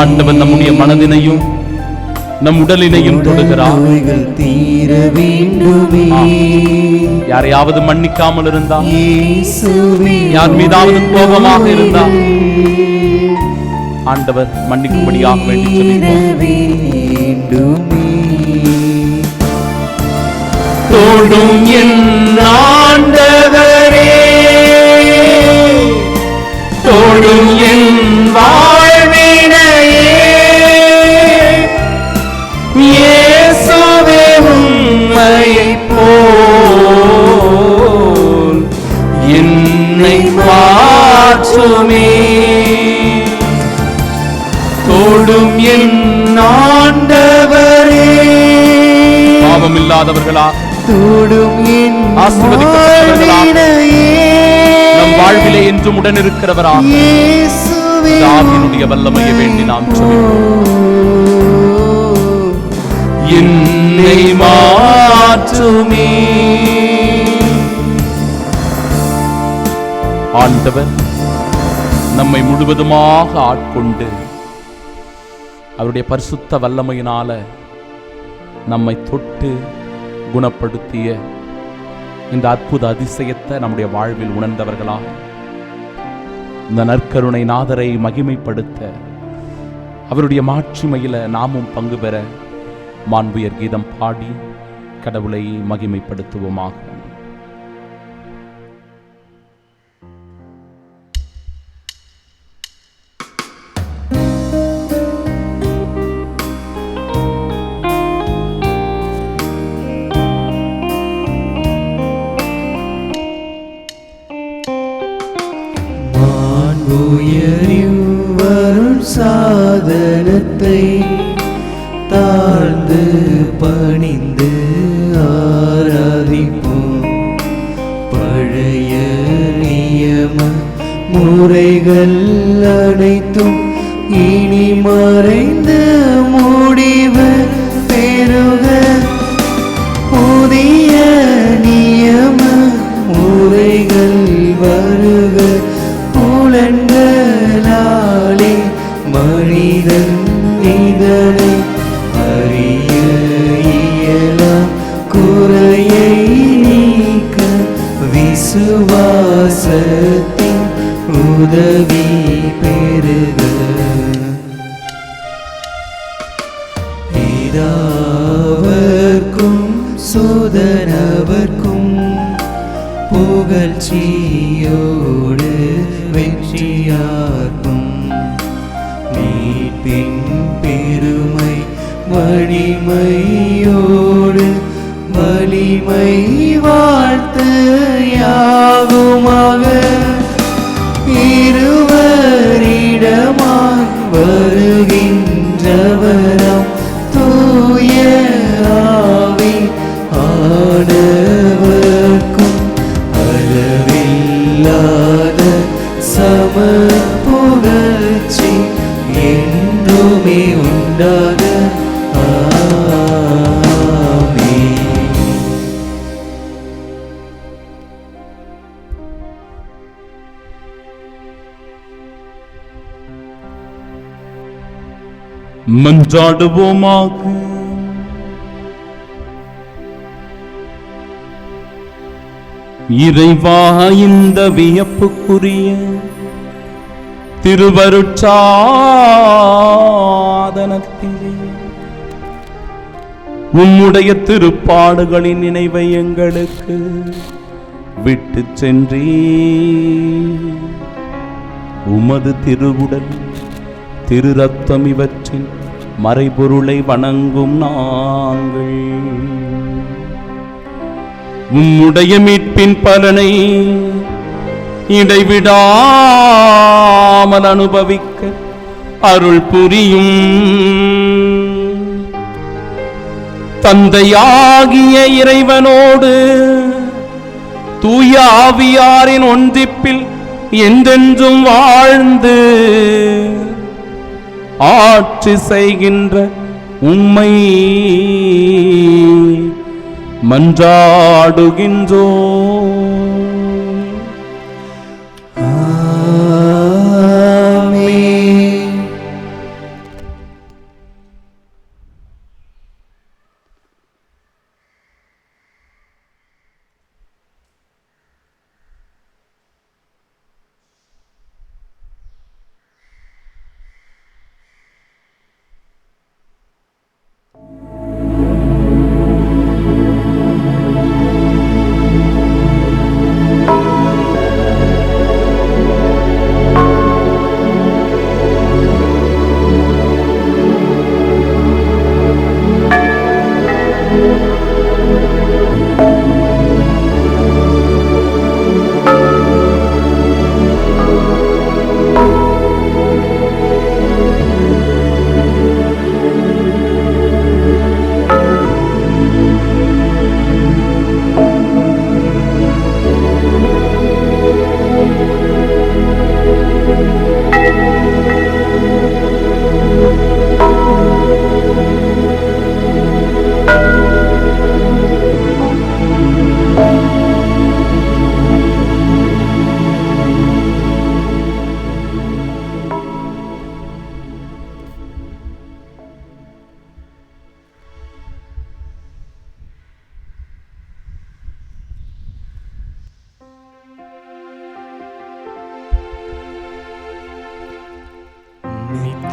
ஆண்டவன் நம்முடைய மனதினையும் நம் உடலினையும் தொடுகிறார். யாரையாவது மன்னிக்காமல் இருந்தா, யார் மீதாவது கோபமாக இருந்தா ஆண்டவர் மன்னிக்கும்படியாக வேண்டி ஜெபிப்போம். தொடும் என் ஆண்டவரே, தொடும் என் வாழ்வினையே, இயேசுவே உம்மையை போல் என்னை மாற்றுமே. தொடும் என் ஆண்டவரே, பாவமில்லாதவர்களா, ஆசீர்வதிக்கப்பட்டவர்களா, நம் வாழ்விலே என்றும் உடன் இருக்கிறவரா, ஆவியினுடைய வல்லமையை வேண்டி நாம் சொல்லுவோம். என்னை மாற்றுமே. ஆண்டவர் நம்மை முழுவதுமாக ஆட்கொண்டு அவருடைய பரிசுத்த வல்லமையினால நம்மை தொட்டு குணப்படுத்திய இந்த அற்புத அதிசயத்தை நம்முடைய வாழ்வில் உணர்ந்தவர்களாக இந்த நற்கருணை நாதரை மகிமைப்படுத்த அவருடைய மாட்சிமையில நாமும் பங்கு பெற மாண்புயர் கீதம் பாடி கடவுளை மகிமைப்படுத்துவோமாக. வரும் சாதனத்தை தாழ்ந்து பணிந்து ஆராதிப்போம். பழைய நியம முறைகள் அனைத்தும் இனி மறைந்து முடிவு பெறுக. புதிய நியம முறைகள் வருக. புலன்களாலே மனிதன் இதனை அறிய இயலாம். குறையை நீக்க விசுவாசத்தின் உதவி பெறுக. பிதாவர்க்கும் சுதனவர்க்கும் புகழ்ச்சியோடு வெற்றியார்க்கும். மீட்பின் பெருமை வலிமையோடு வலிமை வாழ்த்து யாகுமாக. இருவரிடமாய் வருகின்றவராம் தூய ஆவி ஆடவர்க்கும் அளவில்லாத சம புகழ்ச்சி என்றுமே உண்டாக. மன்றாடுவோமாக. இறைவா, இந்த வியப்புக்குரிய திருவருட்சாதனத்திலே உம்முடைய திருப்பாடுகளின் நினைவை எங்களுக்கு விட்டு சென்றே. உமது திருவுடல் திரு ரத்தம் இவற்றின் மறைபொருளை வணங்கும் நாங்கள் உம்முடைய மீட்பின் பலனை இடைவிடாமல் அனுபவிக்க அருள் புரியும். தந்தையாகிய இறைவனோடு தூய ஆவியாரின் ஒன்றிப்பில் என்றென்றும் வாழ்ந்து ஆட்சி செய்கின்ற உம்மை மன்றாடுகின்றோம். ஆமென்.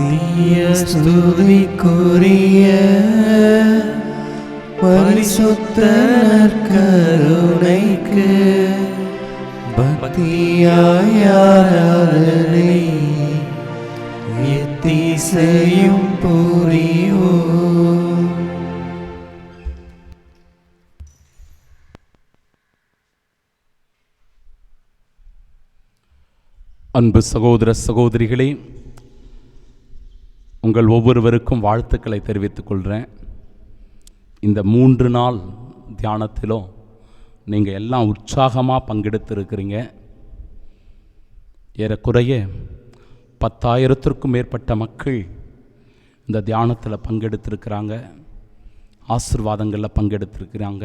நித்திய ஸ்துதிக்குரிய பரிசுத்த நற்கருணைக்கு பக்தியாய் ஆராதனை எத்திசையும் புரிவோம். அன்பு சகோதர சகோதரிகளே, உங்கள் ஒவ்வொருவருக்கும் வாழ்த்துக்களை தெரிவித்துக் கொள்கிறேன். இந்த 3 நாள் தியானத்திலும் நீங்கள் எல்லாம் உற்சாகமாக பங்கெடுத்திருக்கிறீங்க. ஏறக்குறைய 10,000த்திற்கும் மேற்பட்ட மக்கள் இந்த தியானத்தில் பங்கெடுத்திருக்கிறாங்க, ஆசீர்வாதங்களில் பங்கெடுத்திருக்கிறாங்க,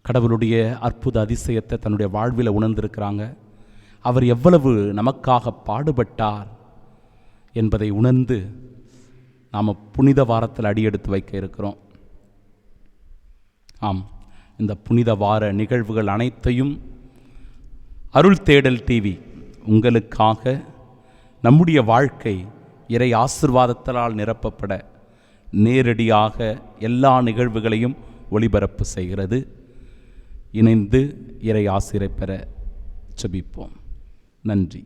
கடவுளுடைய அற்புத அதிசயத்தை தன்னுடைய வாழ்வில் உணர்ந்திருக்கிறாங்க. அவர் எவ்வளவு நமக்காக பாடுபட்டார் என்பதை உணர்ந்து நாம் புனித வாரத்தில் அடியெடுத்து வைக்க இருக்கிறோம். ஆம், இந்த புனித வார நிகழ்வுகள் அனைத்தையும் அருள் தேடல் டிவி உங்களுக்காக நம்முடைய வாழ்க்கை இறை ஆசீர்வாதத்தால் நிரப்பப்பட நேரடியாக எல்லா நிகழ்வுகளையும் ஒளிபரப்பு செய்கிறது. இணைந்து இறை ஆசீரை பெற ஜெபிப்போம். நன்றி.